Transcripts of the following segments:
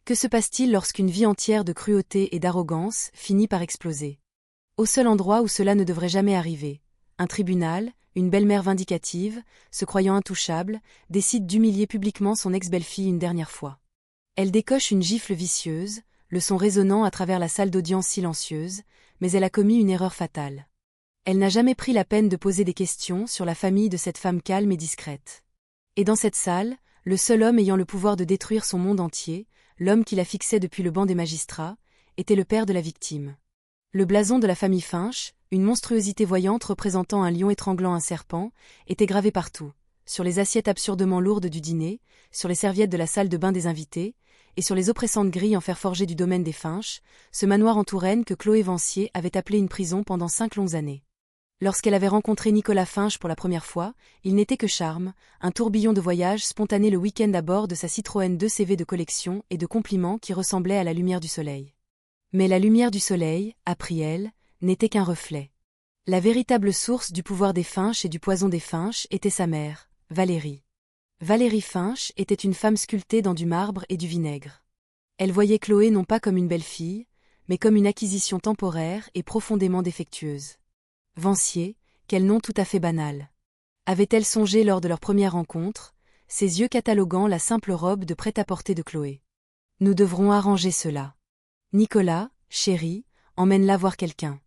Que se passe-t-il lorsqu'une vie entière de cruauté et d'arrogance finit par exploser? Au seul endroit où cela ne devrait jamais arriver, un tribunal, une belle-mère vindicative, se croyant intouchable, décide d'humilier publiquement son ex-belle-fille une dernière fois. Elle décoche une gifle vicieuse, le son résonnant à travers la salle d'audience silencieuse, mais elle a commis une erreur fatale. Elle n'a jamais pris la peine de poser des questions sur la famille de cette femme calme et discrète. Et dans cette salle, le seul homme ayant le pouvoir de détruire son monde entier, l'homme qui la fixait depuis le banc des magistrats, était le père de la victime. Le blason de la famille Finch, une monstruosité voyante représentant un lion étranglant un serpent, était gravé partout, sur les assiettes absurdement lourdes du dîner, sur les serviettes de la salle de bain des invités, et sur les oppressantes grilles en fer forgé du domaine des Finch, ce manoir en Touraine que Chloé Vancier avait appelé une prison pendant 5 longues années. Lorsqu'elle avait rencontré Nicolas Finch pour la première fois, il n'était que charme, un tourbillon de voyage spontané le week-end à bord de sa Citroën 2CV de collection et de compliments qui ressemblait à la lumière du soleil. Mais la lumière du soleil, apprit-elle, n'était qu'un reflet. La véritable source du pouvoir des Finch et du poison des Finch était sa mère, Valérie. Valérie Finch était une femme sculptée dans du marbre et du vinaigre. Elle voyait Chloé non pas comme une belle-fille, mais comme une acquisition temporaire et profondément défectueuse. Vancier, quel nom tout à fait banal. Avait-elle songé lors de leur première rencontre, ses yeux cataloguant la simple robe de prêt-à-porter de Chloé? Nous devrons arranger cela. Nicolas, chérie, emmène-la voir quelqu'un.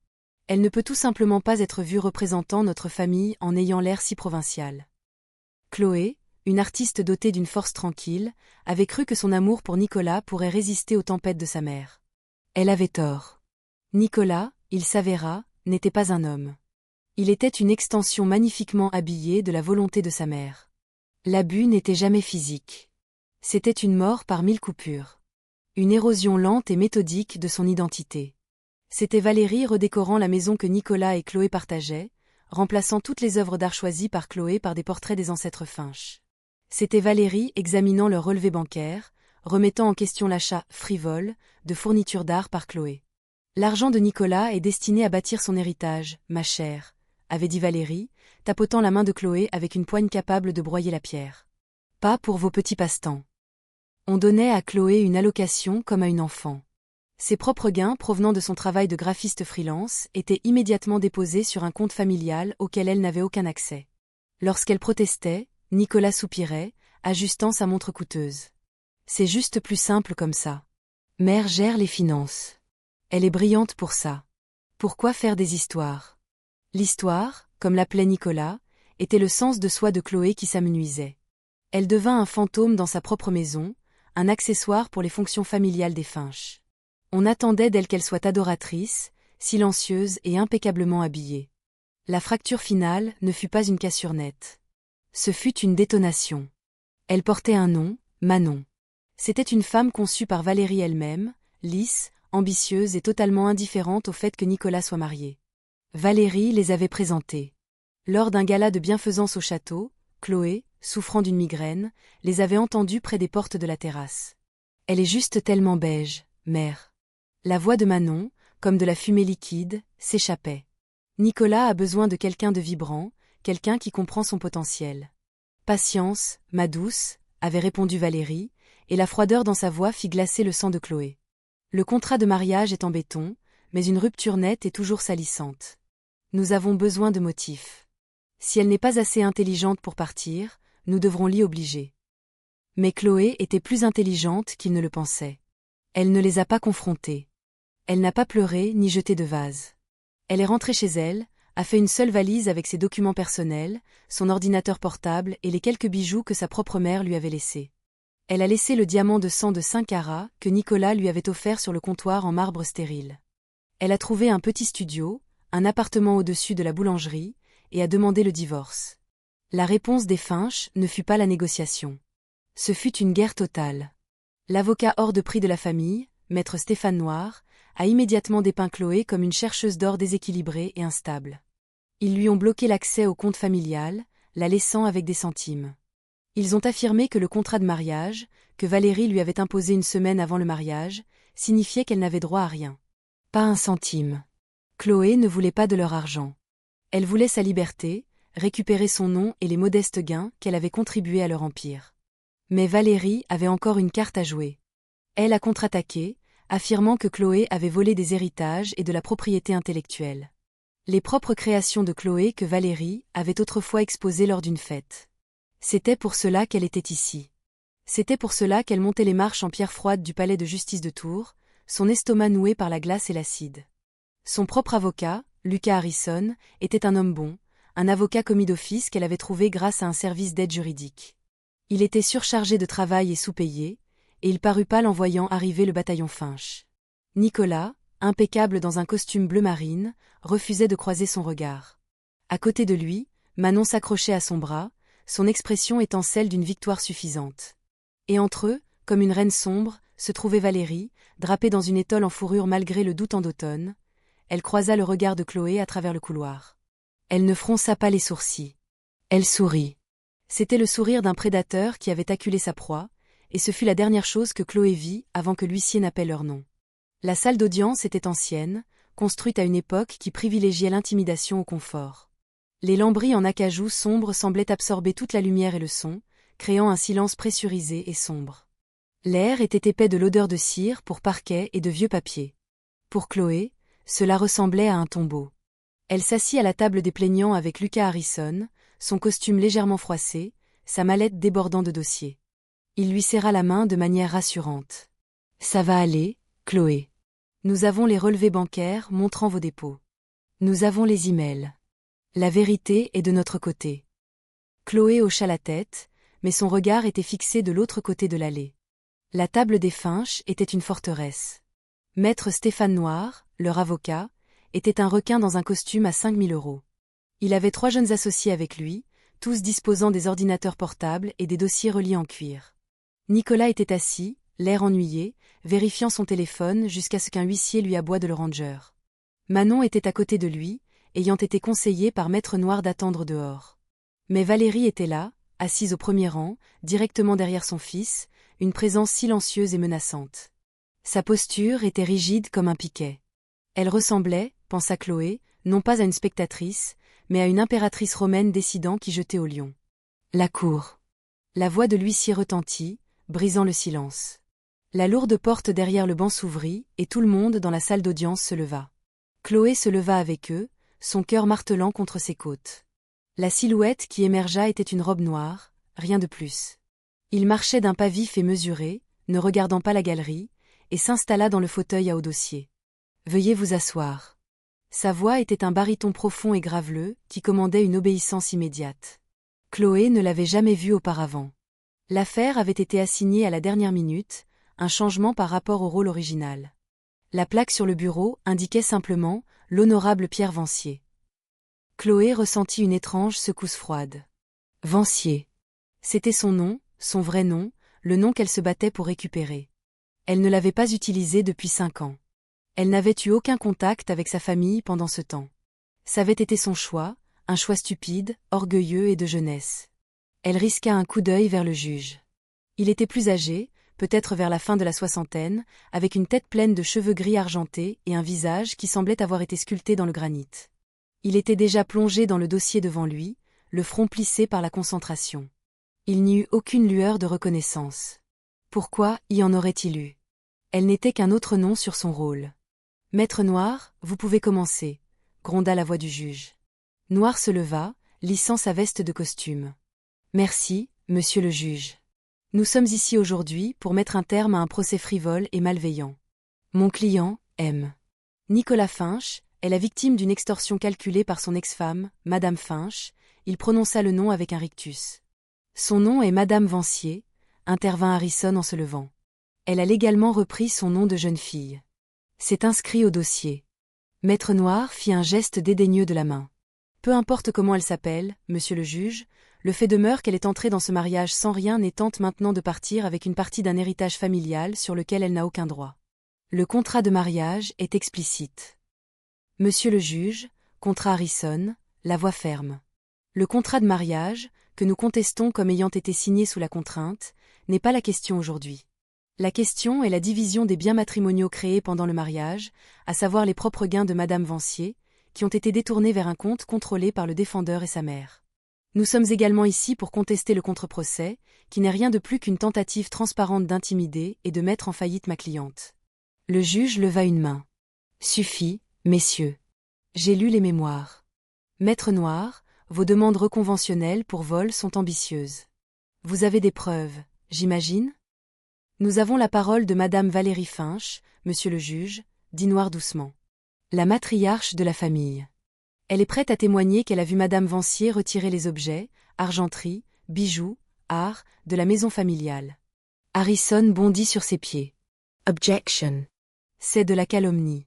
Elle ne peut tout simplement pas être vue représentant notre famille en ayant l'air si provincial. Chloé, une artiste dotée d'une force tranquille, avait cru que son amour pour Nicolas pourrait résister aux tempêtes de sa mère. Elle avait tort. Nicolas, il s'avéra, n'était pas un homme. Il était une extension magnifiquement habillée de la volonté de sa mère. L'abus n'était jamais physique. C'était une mort par 1000 coupures. Une érosion lente et méthodique de son identité. C'était Valérie redécorant la maison que Nicolas et Chloé partageaient, remplaçant toutes les œuvres d'art choisies par Chloé par des portraits des ancêtres Finch. C'était Valérie examinant leur relevé bancaire, remettant en question l'achat frivole de fournitures d'art par Chloé. L'argent de Nicolas est destiné à bâtir son héritage, ma chère, avait dit Valérie, tapotant la main de Chloé avec une poigne capable de broyer la pierre. Pas pour vos petits passe-temps. On donnait à Chloé une allocation comme à une enfant. Ses propres gains provenant de son travail de graphiste freelance étaient immédiatement déposés sur un compte familial auquel elle n'avait aucun accès. Lorsqu'elle protestait, Nicolas soupirait, ajustant sa montre coûteuse. C'est juste plus simple comme ça. Mère gère les finances. Elle est brillante pour ça. Pourquoi faire des histoires? L'histoire, comme l'appelait Nicolas, était le sens de soi de Chloé qui s'amenuisait. Elle devint un fantôme dans sa propre maison, un accessoire pour les fonctions familiales des Finch. On attendait d'elle qu'elle soit adoratrice, silencieuse et impeccablement habillée. La fracture finale ne fut pas une cassure nette. Ce fut une détonation. Elle portait un nom, Manon. C'était une femme conçue par Valérie elle-même, lisse, ambitieuse et totalement indifférente au fait que Nicolas soit marié. Valérie les avait présentés. Lors d'un gala de bienfaisance au château, Chloé, souffrant d'une migraine, les avait entendus près des portes de la terrasse. Elle est juste tellement beige, mère. La voix de Manon, comme de la fumée liquide, s'échappait. Nicolas a besoin de quelqu'un de vibrant, quelqu'un qui comprend son potentiel. Patience, ma douce, avait répondu Valérie, et la froideur dans sa voix fit glacer le sang de Chloé. Le contrat de mariage est en béton, mais une rupture nette est toujours salissante. Nous avons besoin de motifs. Si elle n'est pas assez intelligente pour partir, nous devrons l'y obliger. Mais Chloé était plus intelligente qu'il ne le pensait. Elle ne les a pas confrontés. Elle n'a pas pleuré ni jeté de vase. Elle est rentrée chez elle, a fait une seule valise avec ses documents personnels, son ordinateur portable et les quelques bijoux que sa propre mère lui avait laissés. Elle a laissé le diamant de 5 carats que Nicolas lui avait offert sur le comptoir en marbre stérile. Elle a trouvé un petit studio, un appartement au-dessus de la boulangerie, et a demandé le divorce. La réponse des Finch ne fut pas la négociation. Ce fut une guerre totale. L'avocat hors de prix de la famille, maître Stéphane Noir, a immédiatement dépeint Chloé comme une chercheuse d'or déséquilibrée et instable. Ils lui ont bloqué l'accès au compte familial, la laissant avec des centimes. Ils ont affirmé que le contrat de mariage, que Valérie lui avait imposé une semaine avant le mariage, signifiait qu'elle n'avait droit à rien. Pas un centime. Chloé ne voulait pas de leur argent. Elle voulait sa liberté, récupérer son nom et les modestes gains qu'elle avait contribué à leur empire. Mais Valérie avait encore une carte à jouer. Elle a contre-attaqué, affirmant que Chloé avait volé des héritages et de la propriété intellectuelle. Les propres créations de Chloé que Valérie avait autrefois exposées lors d'une fête. C'était pour cela qu'elle était ici. C'était pour cela qu'elle montait les marches en pierre froide du palais de justice de Tours, son estomac noué par la glace et l'acide. Son propre avocat, Lucas Harrison, était un homme bon, un avocat commis d'office qu'elle avait trouvé grâce à un service d'aide juridique. Il était surchargé de travail et sous-payé, et il parut pâle en voyant arriver le bataillon Finch. Nicolas, impeccable dans un costume bleu marine, refusait de croiser son regard. À côté de lui, Manon s'accrochait à son bras, son expression étant celle d'une victoire suffisante. Et entre eux, comme une reine sombre, se trouvait Valérie, drapée dans une étole en fourrure malgré le doux temps d'automne. Elle croisa le regard de Chloé à travers le couloir. Elle ne fronça pas les sourcils. Elle sourit. C'était le sourire d'un prédateur qui avait acculé sa proie, et ce fut la dernière chose que Chloé vit avant que l'huissier n'appelle leur nom. La salle d'audience était ancienne, construite à une époque qui privilégiait l'intimidation au confort. Les lambris en acajou sombre semblaient absorber toute la lumière et le son, créant un silence pressurisé et sombre. L'air était épais de l'odeur de cire pour parquet et de vieux papier. Pour Chloé, cela ressemblait à un tombeau. Elle s'assit à la table des plaignants avec Lucas Harrison, son costume légèrement froissé, sa mallette débordant de dossiers. Il lui serra la main de manière rassurante. « Ça va aller, Chloé. Nous avons les relevés bancaires montrant vos dépôts. Nous avons les emails. La vérité est de notre côté. » Chloé hocha la tête, mais son regard était fixé de l'autre côté de l'allée. La table des Finch était une forteresse. Maître Stéphane Noir, leur avocat, était un requin dans un costume à 5 000 €. Il avait 3 jeunes associés avec lui, tous disposant des ordinateurs portables et des dossiers reliés en cuir. Nicolas était assis, l'air ennuyé, vérifiant son téléphone jusqu'à ce qu'un huissier lui aboie de le ranger. Manon était à côté de lui, ayant été conseillée par Maître Noir d'attendre dehors. Mais Valérie était là, assise au premier rang, directement derrière son fils, une présence silencieuse et menaçante. Sa posture était rigide comme un piquet. Elle ressemblait, pensa Chloé, non pas à une spectatrice, mais à une impératrice romaine décidant qui jetait au lion. La cour. La voix de l'huissier retentit, brisant le silence. La lourde porte derrière le banc s'ouvrit, et tout le monde dans la salle d'audience se leva. Chloé se leva avec eux, son cœur martelant contre ses côtes. La silhouette qui émergea était une robe noire, rien de plus. Il marchait d'un pas vif et mesuré, ne regardant pas la galerie, et s'installa dans le fauteuil à haut dossier. « Veuillez vous asseoir. » Sa voix était un baryton profond et graveleux, qui commandait une obéissance immédiate. Chloé ne l'avait jamais vu auparavant. L'affaire avait été assignée à la dernière minute, un changement par rapport au rôle original. La plaque sur le bureau indiquait simplement « L'honorable Pierre Vancier ». Chloé ressentit une étrange secousse froide. Vancier. C'était son nom, son vrai nom, le nom qu'elle se battait pour récupérer. Elle ne l'avait pas utilisé depuis 5 ans. Elle n'avait eu aucun contact avec sa famille pendant ce temps. Ça avait été son choix, un choix stupide, orgueilleux et de jeunesse. Elle risqua un coup d'œil vers le juge. Il était plus âgé, peut-être vers la fin de la soixantaine, avec une tête pleine de cheveux gris argentés et un visage qui semblait avoir été sculpté dans le granit. Il était déjà plongé dans le dossier devant lui, le front plissé par la concentration. Il n'y eut aucune lueur de reconnaissance. Pourquoi y en aurait-il eu? Elle n'était qu'un autre nom sur son rôle. « Maître Noir, vous pouvez commencer », gronda la voix du juge. Noir se leva, lissant sa veste de costume. « Merci, monsieur le juge. Nous sommes ici aujourd'hui pour mettre un terme à un procès frivole et malveillant. Mon client, M. Nicolas Finch, est la victime d'une extorsion calculée par son ex-femme, Madame Finch. Il prononça le nom avec un rictus. Son nom est Madame Vancier, intervint Harrison en se levant. Elle a légalement repris son nom de jeune fille. C'est inscrit au dossier. Maître Noir fit un geste dédaigneux de la main. Peu importe comment elle s'appelle, monsieur le juge, le fait demeure qu'elle est entrée dans ce mariage sans rien et tente maintenant de partir avec une partie d'un héritage familial sur lequel elle n'a aucun droit. Le contrat de mariage est explicite. Monsieur le juge, contrat Harrison, la voix ferme. Le contrat de mariage, que nous contestons comme ayant été signé sous la contrainte, n'est pas la question aujourd'hui. La question est la division des biens matrimoniaux créés pendant le mariage, à savoir les propres gains de Madame Vancier, qui ont été détournés vers un compte contrôlé par le défendeur et sa mère. Nous sommes également ici pour contester le contre-procès, qui n'est rien de plus qu'une tentative transparente d'intimider et de mettre en faillite ma cliente. Le juge leva une main. Suffit, messieurs. J'ai lu les mémoires. Maître Noir, vos demandes reconventionnelles pour vol sont ambitieuses. Vous avez des preuves, j'imagine? Nous avons la parole de Madame Valérie Finch, monsieur le juge, dit Noir doucement. La matriarche de la famille. Elle est prête à témoigner qu'elle a vu Madame Vancier retirer les objets, argenterie, bijoux, art, de la maison familiale. Harrison bondit sur ses pieds. Objection. C'est de la calomnie.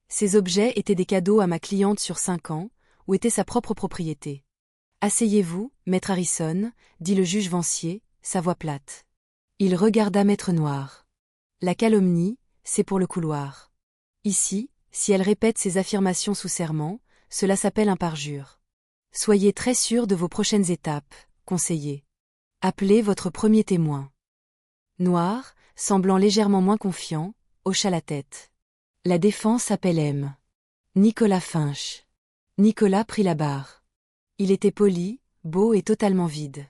Ces objets étaient des cadeaux à ma cliente sur 5 ans, ou étaient sa propre propriété. Asseyez-vous, maître Harrison, dit le juge Vancier, sa voix plate. Il regarda Maître Noir. La calomnie, c'est pour le couloir. Ici, si elle répète ses affirmations sous serment, cela s'appelle un parjure. Soyez très sûr de vos prochaines étapes, conseiller. Appelez votre premier témoin. Noir, semblant légèrement moins confiant, hocha la tête. La défense appelle M. Nicolas Finch. Nicolas prit la barre. Il était poli, beau et totalement vide.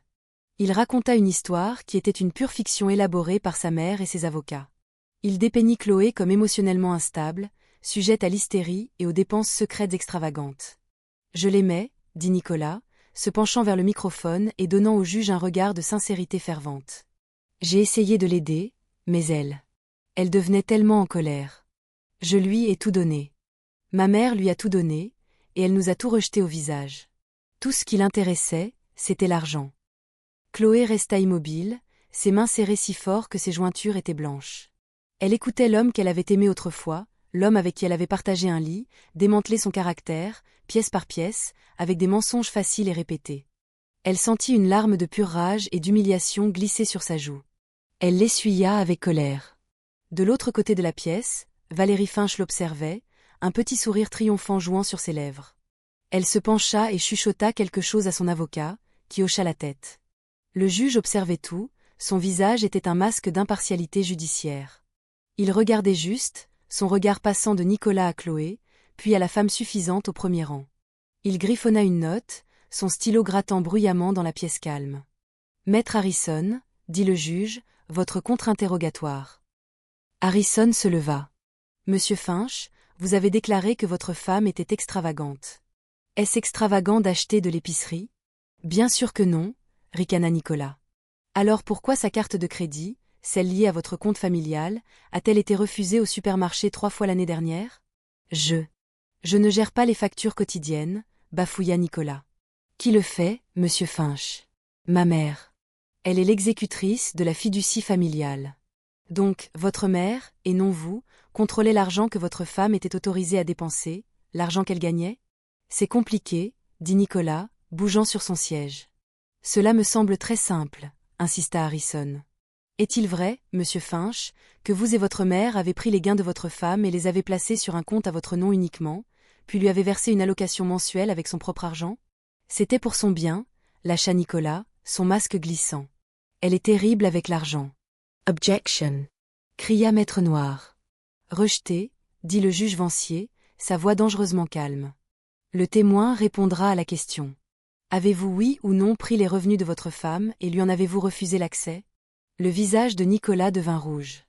Il raconta une histoire qui était une pure fiction élaborée par sa mère et ses avocats. Il dépeignit Chloé comme émotionnellement instable, sujette à l'hystérie et aux dépenses secrètes extravagantes. Je l'aimais, dit Nicolas, se penchant vers le microphone et donnant au juge un regard de sincérité fervente. J'ai essayé de l'aider, mais elle devenait tellement en colère. Je lui ai tout donné. Ma mère lui a tout donné, et elle nous a tout rejeté au visage. Tout ce qui l'intéressait, c'était l'argent. Chloé resta immobile, ses mains serrées si fort que ses jointures étaient blanches. Elle écoutait l'homme qu'elle avait aimé autrefois, l'homme avec qui elle avait partagé un lit, démanteler son caractère, pièce par pièce, avec des mensonges faciles et répétés. Elle sentit une larme de pure rage et d'humiliation glisser sur sa joue. Elle l'essuya avec colère. De l'autre côté de la pièce, Valérie Finch l'observait, un petit sourire triomphant jouant sur ses lèvres. Elle se pencha et chuchota quelque chose à son avocat, qui hocha la tête. Le juge observait tout, son visage était un masque d'impartialité judiciaire. Il regardait juste, son regard passant de Nicolas à Chloé, puis à la femme suffisante au premier rang. Il griffonna une note, son stylo grattant bruyamment dans la pièce calme. Maître Harrison, dit le juge, votre contre-interrogatoire. Harrison se leva. Monsieur Finch, vous avez déclaré que votre femme était extravagante. Est-ce extravagant d'acheter de l'épicerie? Bien sûr que non, ricana Nicolas. Alors pourquoi sa carte de crédit, celle liée à votre compte familial, a-t-elle été refusée au supermarché 3 fois l'année dernière? Je ne gère pas les factures quotidiennes, bafouilla Nicolas. Qui le fait, monsieur Finch? Ma mère. Elle est l'exécutrice de la fiducie familiale. Donc, votre mère, et non vous, contrôlait l'argent que votre femme était autorisée à dépenser, l'argent qu'elle gagnait? C'est compliqué, dit Nicolas, bougeant sur son siège. Cela me semble très simple, insista Harrison. Est-il vrai, monsieur Finch, que vous et votre mère avez pris les gains de votre femme et les avez placés sur un compte à votre nom uniquement, puis lui avez versé une allocation mensuelle avec son propre argent? C'était pour son bien, lâcha Nicolas, son masque glissant. Elle est terrible avec l'argent. Objection, cria Maître Noir. Rejeté, dit le juge Vancier, sa voix dangereusement calme. Le témoin répondra à la question. Avez-vous oui ou non pris les revenus de votre femme et lui en avez-vous refusé l'accès? Le visage de Nicolas devint rouge.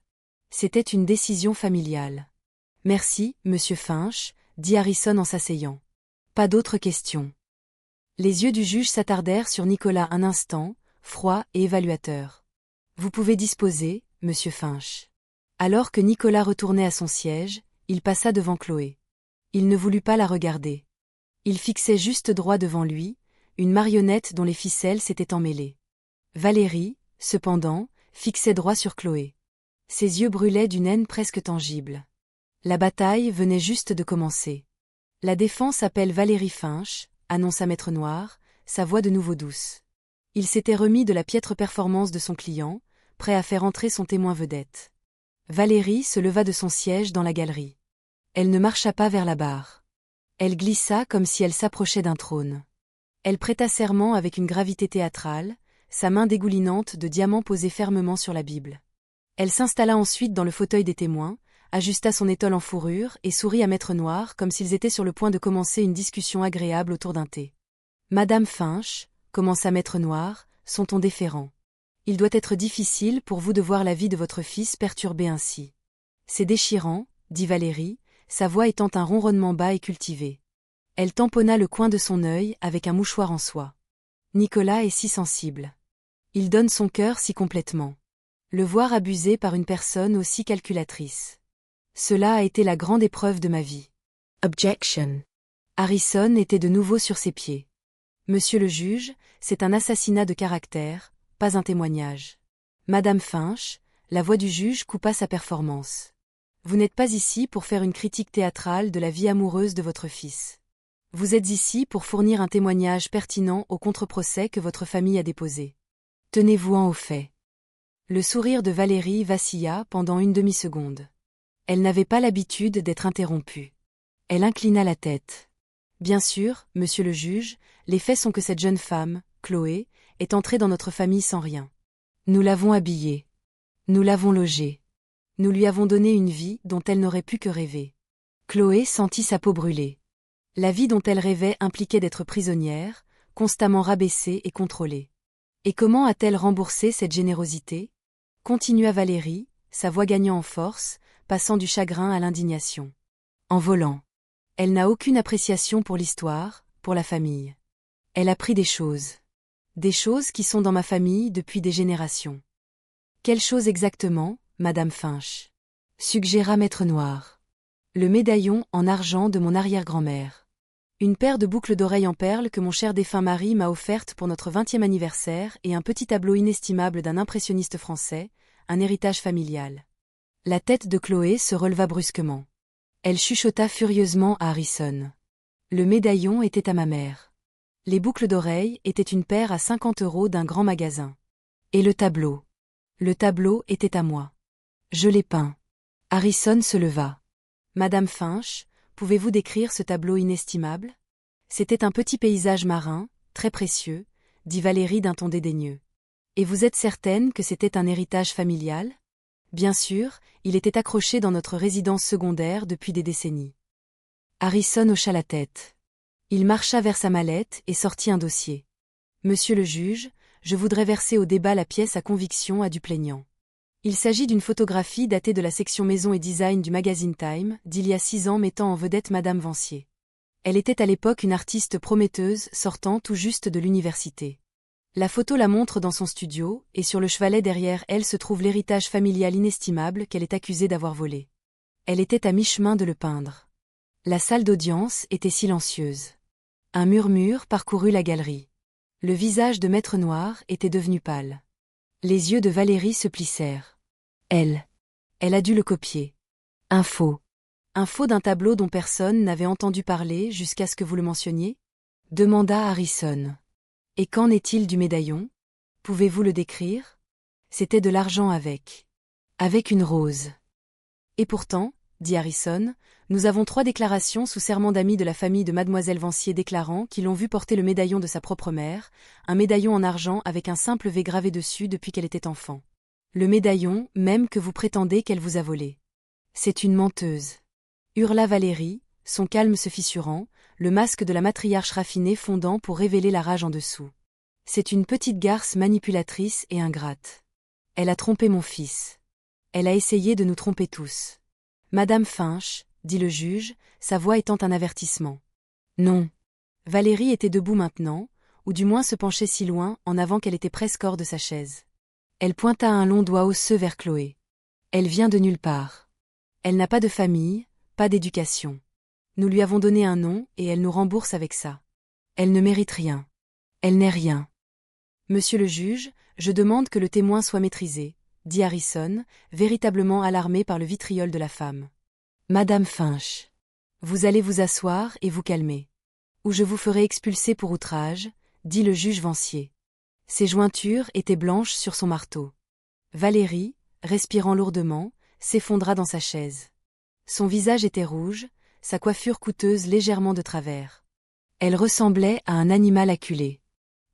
C'était une décision familiale. Merci, monsieur Finch, dit Harrison en s'asseyant. Pas d'autres questions. Les yeux du juge s'attardèrent sur Nicolas un instant, froid et évaluateur. Vous pouvez disposer, monsieur Finch. Alors que Nicolas retournait à son siège, il passa devant Chloé. Il ne voulut pas la regarder. Il fixait juste droit devant lui, une marionnette dont les ficelles s'étaient emmêlées. Valérie, cependant, fixait droit sur Chloé. Ses yeux brûlaient d'une haine presque tangible. La bataille venait juste de commencer. La défense appelle Valérie Finch, annonça Maître Noir, sa voix de nouveau douce. Il s'était remis de la piètre performance de son client, prêt à faire entrer son témoin vedette. Valérie se leva de son siège dans la galerie. Elle ne marcha pas vers la barre. Elle glissa comme si elle s'approchait d'un trône. Elle prêta serment avec une gravité théâtrale, sa main dégoulinante de diamants posée fermement sur la Bible. Elle s'installa ensuite dans le fauteuil des témoins, ajusta son étole en fourrure et sourit à Maître Noir comme s'ils étaient sur le point de commencer une discussion agréable autour d'un thé. Madame Finch, commença Maître Noir, son ton déférent. Il doit être difficile pour vous de voir la vie de votre fils perturbée ainsi. C'est déchirant, dit Valérie, sa voix étant un ronronnement bas et cultivé. Elle tamponna le coin de son œil avec un mouchoir en soie. Nicolas est si sensible. Il donne son cœur si complètement. Le voir abusé par une personne aussi calculatrice. Cela a été la grande épreuve de ma vie. Objection. Harrison était de nouveau sur ses pieds. Monsieur le juge, c'est un assassinat de caractère, pas un témoignage. Madame Finch, la voix du juge coupa sa performance. Vous n'êtes pas ici pour faire une critique théâtrale de la vie amoureuse de votre fils. Vous êtes ici pour fournir un témoignage pertinent au contre-procès que votre famille a déposé. Tenez-vous-en au fait. Le sourire de Valérie vacilla pendant une demi-seconde. Elle n'avait pas l'habitude d'être interrompue. Elle inclina la tête. Bien sûr, monsieur le juge, les faits sont que cette jeune femme, Chloé, est entrée dans notre famille sans rien. Nous l'avons habillée. Nous l'avons logée. Nous lui avons donné une vie dont elle n'aurait pu que rêver. Chloé sentit sa peau brûler. La vie dont elle rêvait impliquait d'être prisonnière, constamment rabaissée et contrôlée. Et comment a-t-elle remboursé cette générosité ? Continua Valérie, sa voix gagnant en force, passant du chagrin à l'indignation. En volant. Elle n'a aucune appréciation pour l'histoire, pour la famille. Elle a pris des choses. Des choses qui sont dans ma famille depuis des générations. Quelles choses exactement, Madame Finch ? Suggéra Maître Noir. Le médaillon en argent de mon arrière-grand-mère. Une paire de boucles d'oreilles en perles que mon cher défunt mari m'a offerte pour notre 20e anniversaire et un petit tableau inestimable d'un impressionniste français, un héritage familial. La tête de Chloé se releva brusquement. Elle chuchota furieusement à Harrison. Le médaillon était à ma mère. Les boucles d'oreilles étaient une paire à 50 € d'un grand magasin. Et le tableau. Le tableau était à moi. Je l'ai peint. Harrison se leva. Madame Finch, pouvez-vous décrire ce tableau inestimable ? C'était un petit paysage marin, très précieux, dit Valérie d'un ton dédaigneux. Et vous êtes certaine que c'était un héritage familial ? Bien sûr, il était accroché dans notre résidence secondaire depuis des décennies. Harrison hocha la tête. Il marcha vers sa mallette et sortit un dossier. Monsieur le juge, je voudrais verser au débat la pièce à conviction à du plaignant. Il s'agit d'une photographie datée de la section maison et design du magazine Time, d'il y a 6 ans mettant en vedette Madame Vancier. Elle était à l'époque une artiste prometteuse sortant tout juste de l'université. La photo la montre dans son studio, et sur le chevalet derrière elle se trouve l'héritage familial inestimable qu'elle est accusée d'avoir volé. Elle était à mi-chemin de le peindre. La salle d'audience était silencieuse. Un murmure parcourut la galerie. Le visage de Maître Noir était devenu pâle. Les yeux de Valérie se plissèrent. Elle a dû le copier. Un faux. Un faux d'un tableau dont personne n'avait entendu parler jusqu'à ce que vous le mentionniez ? Demanda Harrison. Et qu'en est-il du médaillon ? Pouvez-vous le décrire ? C'était de l'argent avec une rose. Et pourtant, dit Harrison, nous avons 3 déclarations sous serment d'amis de la famille de Mademoiselle Vancier déclarant qu'ils l'ont vu porter le médaillon de sa propre mère, un médaillon en argent avec un simple V gravé dessus depuis qu'elle était enfant. Le médaillon, même que vous prétendez qu'elle vous a volé. C'est une menteuse. Hurla Valérie, son calme se fissurant, le masque de la matriarche raffinée fondant pour révéler la rage en dessous. C'est une petite garce manipulatrice et ingrate. Elle a trompé mon fils. Elle a essayé de nous tromper tous. Madame Finch, dit le juge, sa voix étant un avertissement. Non. Valérie était debout maintenant, ou du moins se penchait si loin en avant qu'elle était presque hors de sa chaise. Elle pointa un long doigt osseux vers Chloé. Elle vient de nulle part. Elle n'a pas de famille, pas d'éducation. Nous lui avons donné un nom et elle nous rembourse avec ça. Elle ne mérite rien. Elle n'est rien. Monsieur le juge, je demande que le témoin soit maîtrisé, dit Harrison, véritablement alarmé par le vitriol de la femme. Madame Finch. Vous allez vous asseoir et vous calmer. Ou je vous ferai expulser pour outrage, dit le juge Vancier. Ses jointures étaient blanches sur son marteau. Valérie, respirant lourdement, s'effondra dans sa chaise. Son visage était rouge, sa coiffure coûteuse légèrement de travers. Elle ressemblait à un animal acculé.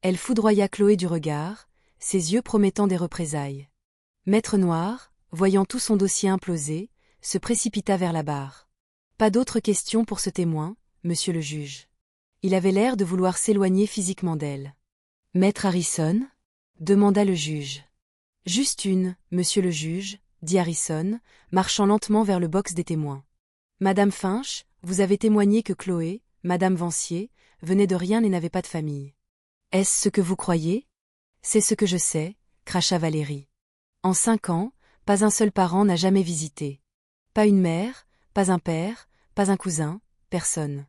Elle foudroya Chloé du regard, ses yeux promettant des représailles. Maître Noir, voyant tout son dossier imploser, se précipita vers la barre. Pas d'autres questions pour ce témoin, monsieur le juge. Il avait l'air de vouloir s'éloigner physiquement d'elle. Maître Harrison? Demanda le juge. Juste une, monsieur le juge, dit Harrison, marchant lentement vers le box des témoins. Madame Finch, vous avez témoigné que Chloé, Madame Vancier, venait de rien et n'avait pas de famille. Est-ce ce que vous croyez? C'est ce que je sais, cracha Valérie. En 5 ans, pas un seul parent n'a jamais visité. Pas une mère, pas un père, pas un cousin, personne.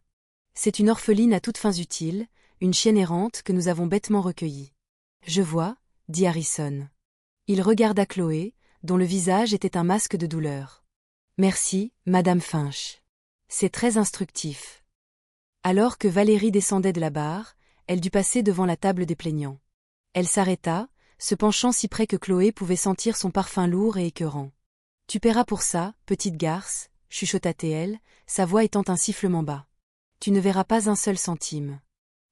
C'est une orpheline à toutes fins utiles, une chienne errante que nous avons bêtement recueillie. Je vois, dit Harrison. Il regarda Chloé, dont le visage était un masque de douleur. Merci, Madame Finch. C'est très instructif. Alors que Valérie descendait de la barre, elle dut passer devant la table des plaignants. Elle s'arrêta, se penchant si près que Chloé pouvait sentir son parfum lourd et écœurant. Tu paieras pour ça, petite garce, chuchota-t-elle, sa voix étant un sifflement bas. Tu ne verras pas un seul centime.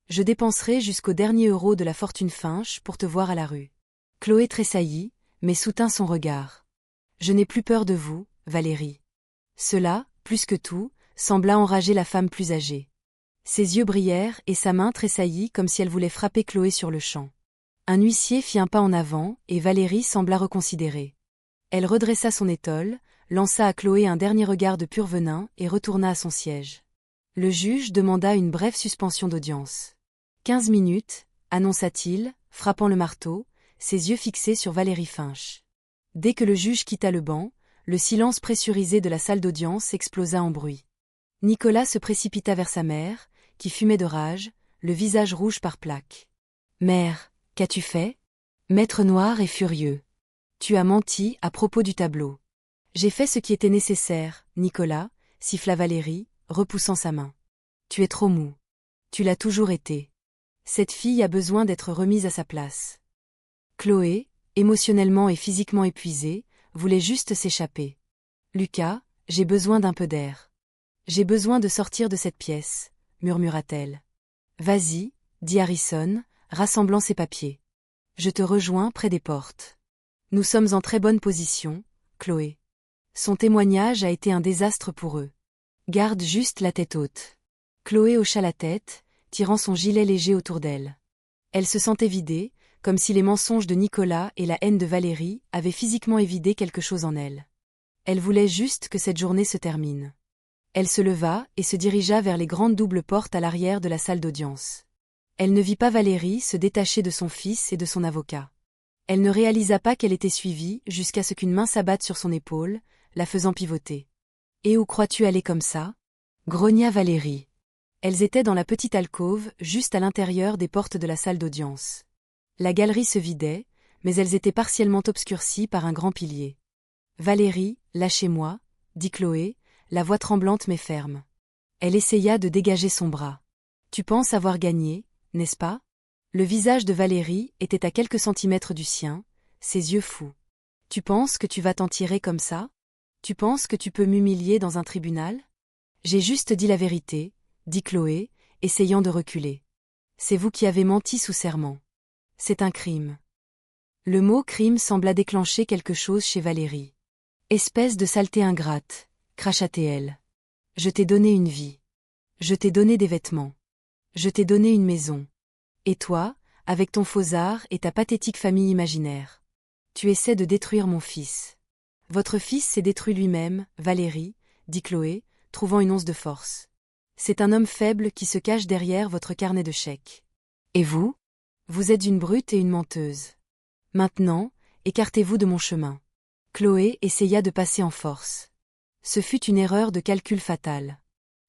Je dépenserai jusqu'au dernier euro de la fortune Finch pour te voir à la rue. Chloé tressaillit, mais soutint son regard. Je n'ai plus peur de vous, Valérie. Cela, plus que tout, sembla enrager la femme plus âgée. Ses yeux brillèrent et sa main tressaillit comme si elle voulait frapper Chloé sur le champ. Un huissier fit un pas en avant et Valérie sembla reconsidérer. Elle redressa son étole, lança à Chloé un dernier regard de pur venin et retourna à son siège. Le juge demanda une brève suspension d'audience. 15 minutes, annonça-t-il, frappant le marteau, ses yeux fixés sur Valérie Finch. Dès que le juge quitta le banc, le silence pressurisé de la salle d'audience explosa en bruit. Nicolas se précipita vers sa mère, qui fumait de rage, le visage rouge par plaques. « Mère, qu'as-tu fait » Maître Noir est furieux. « Tu as menti à propos du tableau. »« J'ai fait ce qui était nécessaire, Nicolas, » siffla Valérie, repoussant sa main. « Tu es trop mou. Tu l'as toujours été. Cette fille a besoin d'être remise à sa place. » Chloé, émotionnellement et physiquement épuisée, voulait juste s'échapper. « Lucas, j'ai besoin d'un peu d'air. J'ai besoin de sortir de cette pièce, » murmura-t-elle. « Vas-y, » dit Harrison, rassemblant ses papiers. « Je te rejoins près des portes. Nous sommes en très bonne position, Chloé. Son témoignage a été un désastre pour eux. Garde juste la tête haute. » Chloé hocha la tête, tirant son gilet léger autour d'elle. Elle se sentait vidée, comme si les mensonges de Nicolas et la haine de Valérie avaient physiquement évidé quelque chose en elle. Elle voulait juste que cette journée se termine. Elle se leva et se dirigea vers les grandes doubles portes à l'arrière de la salle d'audience. Elle ne vit pas Valérie se détacher de son fils et de son avocat. Elle ne réalisa pas qu'elle était suivie jusqu'à ce qu'une main s'abatte sur son épaule, la faisant pivoter. « Et où crois-tu aller comme ça » grogna Valérie. Elles étaient dans la petite alcôve, juste à l'intérieur des portes de la salle d'audience. La galerie se vidait, mais elles étaient partiellement obscurcies par un grand pilier. « Valérie, lâchez-moi, » dit Chloé, la voix tremblante mais ferme. Elle essaya de dégager son bras. « Tu penses avoir gagné, n'est-ce pas » Le visage de Valérie était à quelques centimètres du sien, ses yeux fous. « Tu penses que tu vas t'en tirer comme ça ? Tu penses que tu peux m'humilier dans un tribunal ? » J'ai juste dit la vérité, dit Chloé, essayant de reculer. C'est vous qui avez menti sous serment. C'est un crime. Le mot crime sembla déclencher quelque chose chez Valérie. Espèce de saleté ingrate, cracha-t-elle. Je t'ai donné une vie. Je t'ai donné des vêtements. Je t'ai donné une maison. Et toi, avec ton faux art et ta pathétique famille imaginaire. Tu essaies de détruire mon fils. Votre fils s'est détruit lui-même, Valérie, dit Chloé, trouvant une once de force. C'est un homme faible qui se cache derrière votre carnet de chèques. Et vous ? Vous êtes une brute et une menteuse. Maintenant, écartez-vous de mon chemin. Chloé essaya de passer en force. Ce fut une erreur de calcul fatale.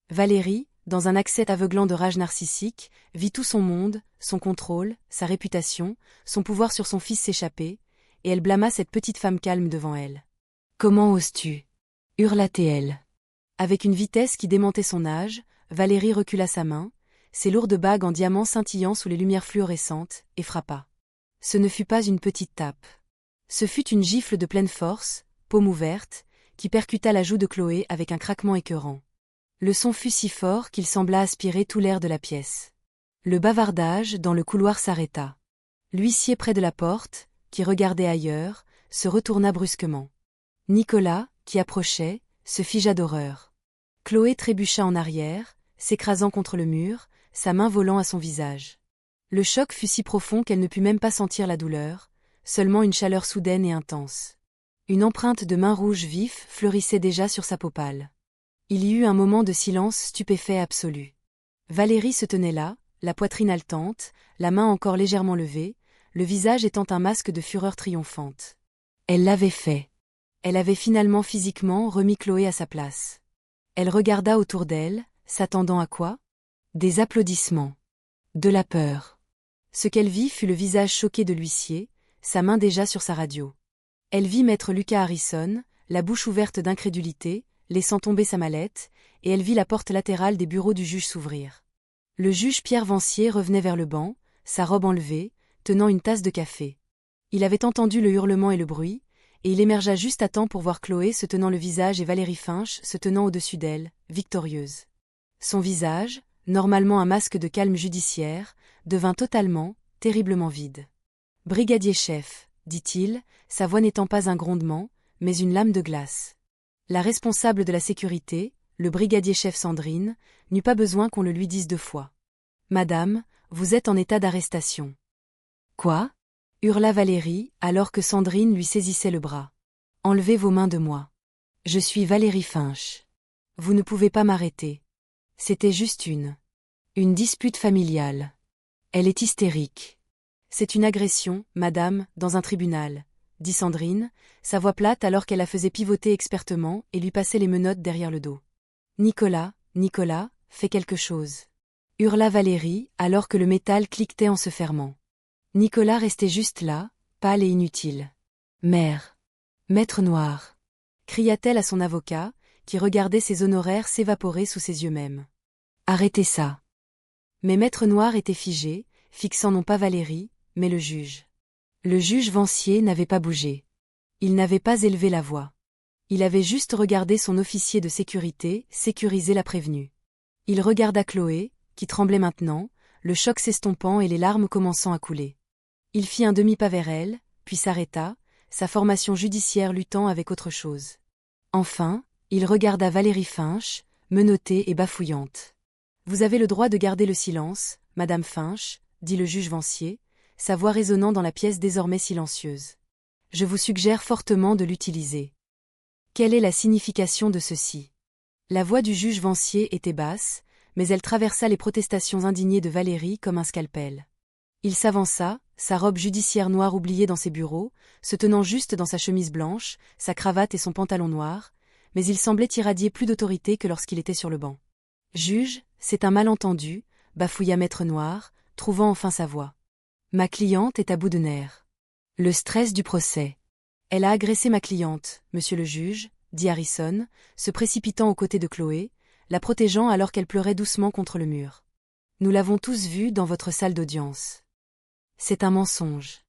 Valérie, dans un accès aveuglant de rage narcissique, vit tout son monde, son contrôle, sa réputation, son pouvoir sur son fils s'échapper, et elle blâma cette petite femme calme devant elle. « Comment oses-tu » hurla-t-elle. Avec une vitesse qui démentait son âge, Valérie recula sa main, ses lourdes bagues en diamant scintillant sous les lumières fluorescentes, et frappa. Ce ne fut pas une petite tape. Ce fut une gifle de pleine force, paume ouverte, qui percuta la joue de Chloé avec un craquement écœurant. Le son fut si fort qu'il sembla aspirer tout l'air de la pièce. Le bavardage dans le couloir s'arrêta. L'huissier près de la porte, qui regardait ailleurs, se retourna brusquement. Nicolas, qui approchait, se figea d'horreur. Chloé trébucha en arrière, s'écrasant contre le mur, sa main volant à son visage. Le choc fut si profond qu'elle ne put même pas sentir la douleur, seulement une chaleur soudaine et intense. Une empreinte de main rouge vif fleurissait déjà sur sa peau pâle. Il y eut un moment de silence stupéfait absolu. Valérie se tenait là, la poitrine haletante, la main encore légèrement levée, le visage étant un masque de fureur triomphante. Elle l'avait fait. Elle avait finalement physiquement remis Chloé à sa place. Elle regarda autour d'elle, s'attendant à quoi? Des applaudissements. De la peur. Ce qu'elle vit fut le visage choqué de l'huissier, sa main déjà sur sa radio. Elle vit maître Lucas Harrison, la bouche ouverte d'incrédulité, laissant tomber sa mallette, et elle vit la porte latérale des bureaux du juge s'ouvrir. Le juge Pierre Vancier revenait vers le banc, sa robe enlevée, tenant une tasse de café. Il avait entendu le hurlement et le bruit, et il émergea juste à temps pour voir Chloé se tenant le visage et Valérie Finch se tenant au-dessus d'elle, victorieuse. Son visage, normalement un masque de calme judiciaire, devint totalement, terriblement vide. « Brigadier chef », dit-il, sa voix n'étant pas un grondement, mais une lame de glace. La responsable de la sécurité, le brigadier-chef Sandrine, n'eut pas besoin qu'on le lui dise 2 fois. « Madame, vous êtes en état d'arrestation. »« Quoi ?» hurla Valérie, alors que Sandrine lui saisissait le bras. « Enlevez vos mains de moi. Je suis Valérie Finch. Vous ne pouvez pas m'arrêter. C'était juste une dispute familiale. Elle est hystérique. C'est une agression, madame, dans un tribunal, dit Sandrine, sa voix plate alors qu'elle la faisait pivoter expertement et lui passait les menottes derrière le dos. Nicolas, fais quelque chose. Hurla Valérie alors que le métal cliquetait en se fermant. Nicolas restait juste là, pâle et inutile. Mère. Maître Noir. Cria-t-elle à son avocat, qui regardait ses honoraires s'évaporer sous ses yeux mêmes. Arrêtez ça. Mais Maître Noir était figé, fixant non pas Valérie, mais le juge. Le juge Vancier n'avait pas bougé. Il n'avait pas élevé la voix. Il avait juste regardé son officier de sécurité sécuriser la prévenue. Il regarda Chloé, qui tremblait maintenant, le choc s'estompant et les larmes commençant à couler. Il fit un demi-pas vers elle, puis s'arrêta, sa formation judiciaire luttant avec autre chose. Enfin, il regarda Valérie Finch, menottée et bafouillante. « Vous avez le droit de garder le silence, Madame Finch, » dit le juge Vancier, sa voix résonnant dans la pièce désormais silencieuse. « Je vous suggère fortement de l'utiliser. » Quelle est la signification de ceci? La voix du juge Vancier était basse, mais elle traversa les protestations indignées de Valérie comme un scalpel. Il s'avança, sa robe judiciaire noire oubliée dans ses bureaux, se tenant juste dans sa chemise blanche, sa cravate et son pantalon noir, mais il semblait irradier plus d'autorité que lorsqu'il était sur le banc. « Juge, c'est un malentendu, » bafouilla Maître Noir, trouvant enfin sa voix. « Ma cliente est à bout de nerfs. Le stress du procès. Elle a agressé ma cliente, monsieur le juge, » dit Harrison, se précipitant aux côtés de Chloé, la protégeant alors qu'elle pleurait doucement contre le mur. « Nous l'avons tous vue dans votre salle d'audience. » C'est un mensonge.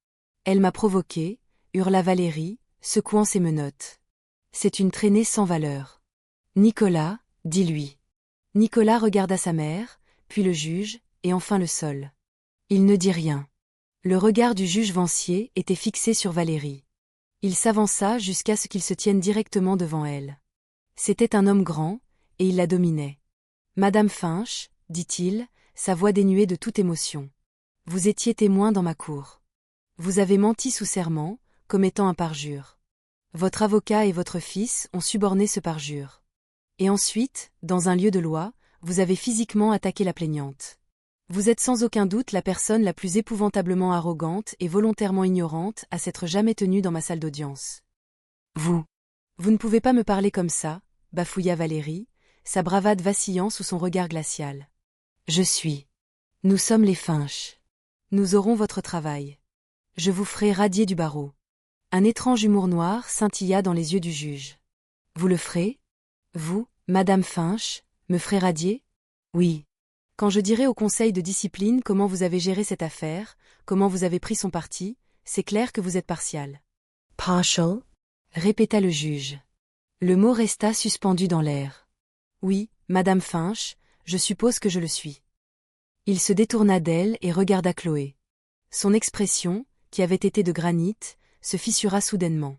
Elle m'a provoqué, hurla Valérie, secouant ses menottes. C'est une traînée sans valeur. Nicolas, dis-lui. Nicolas regarda sa mère, puis le juge, et enfin le sol. Il ne dit rien. Le regard du juge Vancier était fixé sur Valérie. Il s'avança jusqu'à ce qu'il se tienne directement devant elle. C'était un homme grand, et il la dominait. « Madame Finch, » dit-il, sa voix dénuée de toute émotion. « Vous étiez témoin dans ma cour. Vous avez menti sous serment, commettant un parjure. Votre avocat et votre fils ont suborné ce parjure. Et ensuite, dans un lieu de loi, vous avez physiquement attaqué la plaignante. Vous êtes sans aucun doute la personne la plus épouvantablement arrogante et volontairement ignorante à s'être jamais tenue dans ma salle d'audience. Vous ne pouvez pas me parler comme ça, bafouilla Valérie, sa bravade vacillant sous son regard glacial. Je suis. Nous sommes les Finch. Nous aurons votre travail. Je vous ferai radier du barreau. Un étrange humour noir scintilla dans les yeux du juge. Vous le ferez? Vous, Madame Finch, me ferez radier? Oui. Quand je dirai au conseil de discipline comment vous avez géré cette affaire, comment vous avez pris son parti, c'est clair que vous êtes partial. Partial? Répéta le juge. Le mot resta suspendu dans l'air. Oui, Madame Finch, je suppose que je le suis. Il se détourna d'elle et regarda Chloé. Son expression, qui avait été de granit, se fissura soudainement.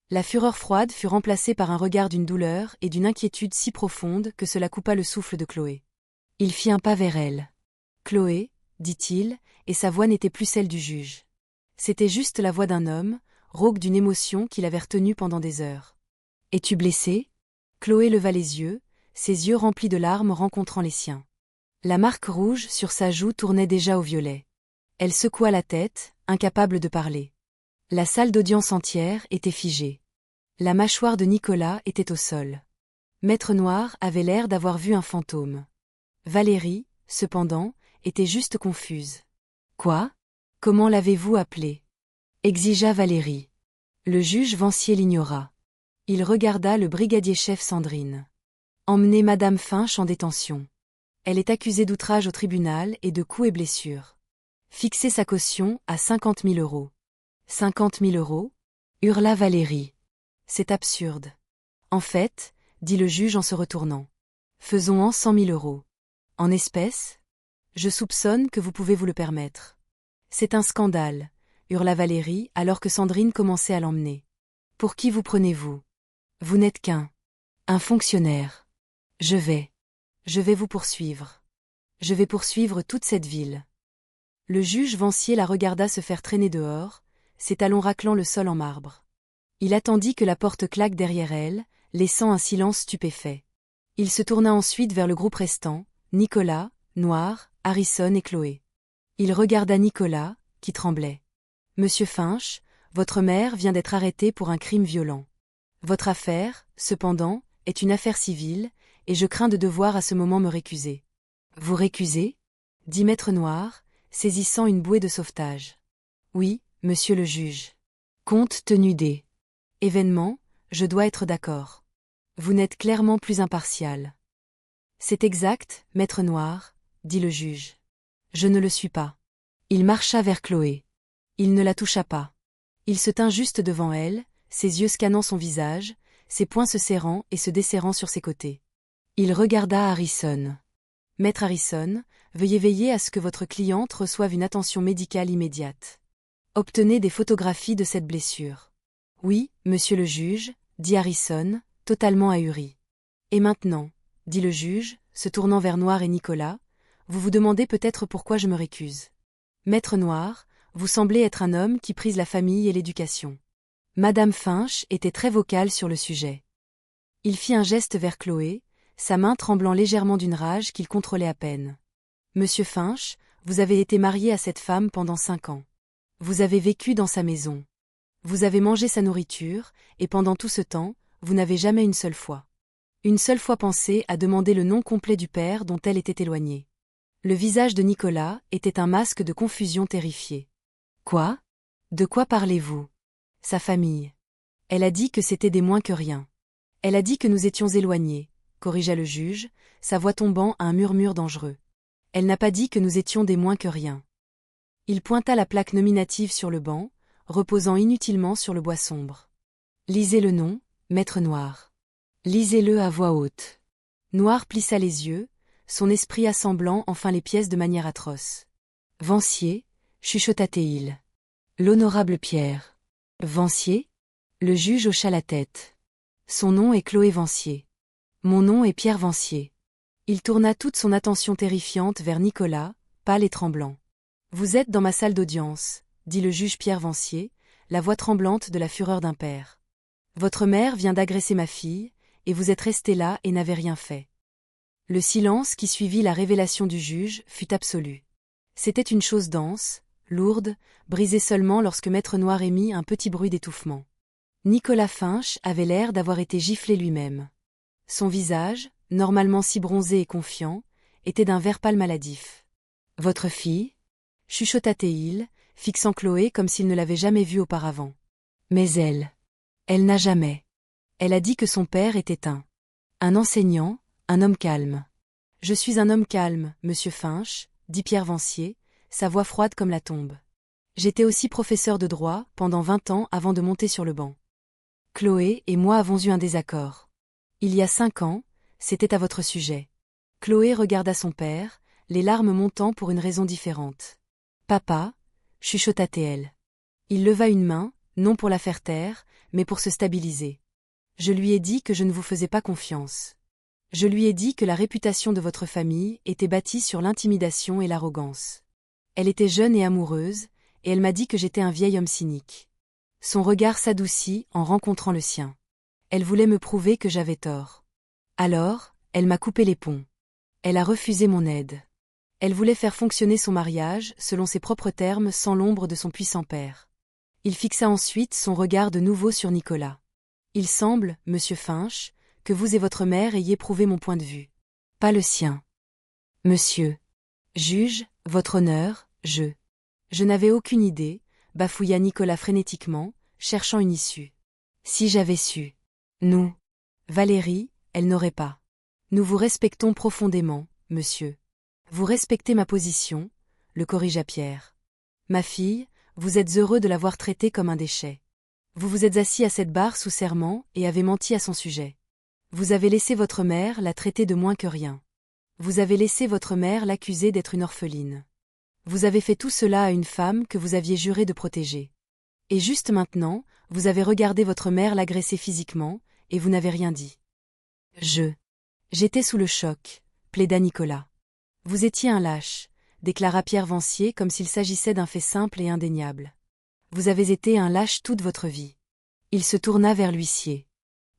La fureur froide fut remplacée par un regard d'une douleur et d'une inquiétude si profonde que cela coupa le souffle de Chloé. Il fit un pas vers elle. « Chloé, » dit-il, et sa voix n'était plus celle du juge. C'était juste la voix d'un homme, rauque d'une émotion qui l'avait retenu pendant des heures. « Es-tu blessé ?» Chloé leva les yeux, ses yeux remplis de larmes rencontrant les siens. La marque rouge sur sa joue tournait déjà au violet. Elle secoua la tête, incapable de parler. La salle d'audience entière était figée. La mâchoire de Nicolas était au sol. Maître Noir avait l'air d'avoir vu un fantôme. Valérie, cependant, était juste confuse. « Quoi ? Comment l'avez-vous appelé ?» exigea Valérie. Le juge Vancier l'ignora. Il regarda le brigadier-chef Sandrine. « Emmenez Madame Finch en détention. Elle est accusée d'outrage au tribunal et de coups et blessures. Fixez sa caution à 50 000 €. 50 000 € hurla Valérie. C'est absurde. En fait, dit le juge en se retournant. Faisons-en 100 000 €. En espèces ? Je soupçonne que vous pouvez vous le permettre. C'est un scandale, hurla Valérie alors que Sandrine commençait à l'emmener. Pour qui vous prenez-vous ? Vous n'êtes un fonctionnaire. Je vais vous poursuivre. Je vais poursuivre toute cette ville. Le juge Vancier la regarda se faire traîner dehors, ses talons raclant le sol en marbre. Il attendit que la porte claque derrière elle, laissant un silence stupéfait. Il se tourna ensuite vers le groupe restant, Nicolas, Noir, Harrison et Chloé. Il regarda Nicolas, qui tremblait. « Monsieur Finch, votre mère vient d'être arrêtée pour un crime violent. Votre affaire, cependant, est une affaire civile, et je crains de devoir à ce moment me récuser. »« Vous récuser ?» dit Maître Noir, saisissant une bouée de sauvetage. « Oui, monsieur le juge. Compte tenu des événements, je dois être d'accord. Vous n'êtes clairement plus impartial. »« C'est exact, Maître Noir, » dit le juge. « Je ne le suis pas. » Il marcha vers Chloé. Il ne la toucha pas. Il se tint juste devant elle, ses yeux scannant son visage, ses poings se serrant et se desserrant sur ses côtés. Il regarda Harrison. « Maître Harrison, veuillez veiller à ce que votre cliente reçoive une attention médicale immédiate. Obtenez des photographies de cette blessure. »« Oui, monsieur le juge, » dit Harrison, totalement ahuri. « Et maintenant, » dit le juge, se tournant vers Noir et Nicolas, « vous vous demandez peut-être pourquoi je me récuse. Maître Noir, vous semblez être un homme qui prise la famille et l'éducation. » Madame Finch était très vocale sur le sujet. Il fit un geste vers Chloé, sa main tremblant légèrement d'une rage qu'il contrôlait à peine. « Monsieur Finch, vous avez été marié à cette femme pendant 5 ans. Vous avez vécu dans sa maison. Vous avez mangé sa nourriture, et pendant tout ce temps, vous n'avez jamais une seule fois pensé à demander le nom complet du père dont elle était éloignée. » Le visage de Nicolas était un masque de confusion terrifiée. « Quoi ? De quoi parlez-vous ? » Sa famille. Elle a dit que c'était des moins que rien. Elle a dit que nous étions éloignés, corrigea le juge, sa voix tombant à un murmure dangereux. Elle n'a pas dit que nous étions des moins que rien. Il pointa la plaque nominative sur le banc, reposant inutilement sur le bois sombre. Lisez le nom, Maître Noir. Lisez-le à voix haute. Noir plissa les yeux, son esprit assemblant enfin les pièces de manière atroce. Vancier, chuchota-t-il. L'honorable Pierre. Vancier ? Le juge hocha la tête. Son nom est Chloé Vancier. Mon nom est Pierre Vancier. Il tourna toute son attention terrifiante vers Nicolas, pâle et tremblant. Vous êtes dans ma salle d'audience, dit le juge Pierre Vancier, la voix tremblante de la fureur d'un père. Votre mère vient d'agresser ma fille, et vous êtes resté là et n'avez rien fait. Le silence qui suivit la révélation du juge fut absolu. C'était une chose dense, lourde, brisée seulement lorsque Maître Noir émit un petit bruit d'étouffement. Nicolas Finch avait l'air d'avoir été giflé lui-même. Son visage, normalement si bronzé et confiant, était d'un vert pâle maladif. « Votre fille » chuchota-t-il, fixant Chloé comme s'il ne l'avait jamais vue auparavant. « Mais elle n'a jamais. Elle a dit que son père était un enseignant, un homme calme. »« Je suis un homme calme, monsieur Finch, » dit Pierre Vancier, sa voix froide comme la tombe. « J'étais aussi professeur de droit pendant 20 ans avant de monter sur le banc. Chloé et moi avons eu un désaccord. Il y a 5 ans, c'était à votre sujet. » Chloé regarda son père, les larmes montant pour une raison différente. « Papa » chuchota-t-elle. Il leva une main, non pour la faire taire, mais pour se stabiliser. « Je lui ai dit que je ne vous faisais pas confiance. Je lui ai dit que la réputation de votre famille était bâtie sur l'intimidation et l'arrogance. Elle était jeune et amoureuse, et elle m'a dit que j'étais un vieil homme cynique. Son regard s'adoucit en rencontrant le sien. Elle voulait me prouver que j'avais tort. Alors, elle m'a coupé les ponts. Elle a refusé mon aide. Elle voulait faire fonctionner son mariage, selon ses propres termes, sans l'ombre de son puissant père. Il fixa ensuite son regard de nouveau sur Nicolas. Il semble, monsieur Finch, que vous et votre mère ayez prouvé mon point de vue. Pas le sien. Monsieur. Juge, votre honneur, Je n'avais aucune idée, bafouilla Nicolas frénétiquement, cherchant une issue. Si j'avais su. Nous. Valérie, elle n'aurait pas. Nous vous respectons profondément, monsieur. Vous respectez ma position, le corrigea Pierre. Ma fille, vous êtes heureux de l'avoir traitée comme un déchet. Vous vous êtes assis à cette barre sous serment et avez menti à son sujet. Vous avez laissé votre mère la traiter de moins que rien. Vous avez laissé votre mère l'accuser d'être une orpheline. Vous avez fait tout cela à une femme que vous aviez juré de protéger. Et juste maintenant, vous avez regardé votre mère l'agresser physiquement, et vous n'avez rien dit. J'étais sous le choc, plaida Nicolas. Vous étiez un lâche, déclara Pierre Vancier comme s'il s'agissait d'un fait simple et indéniable. Vous avez été un lâche toute votre vie. Il se tourna vers l'huissier.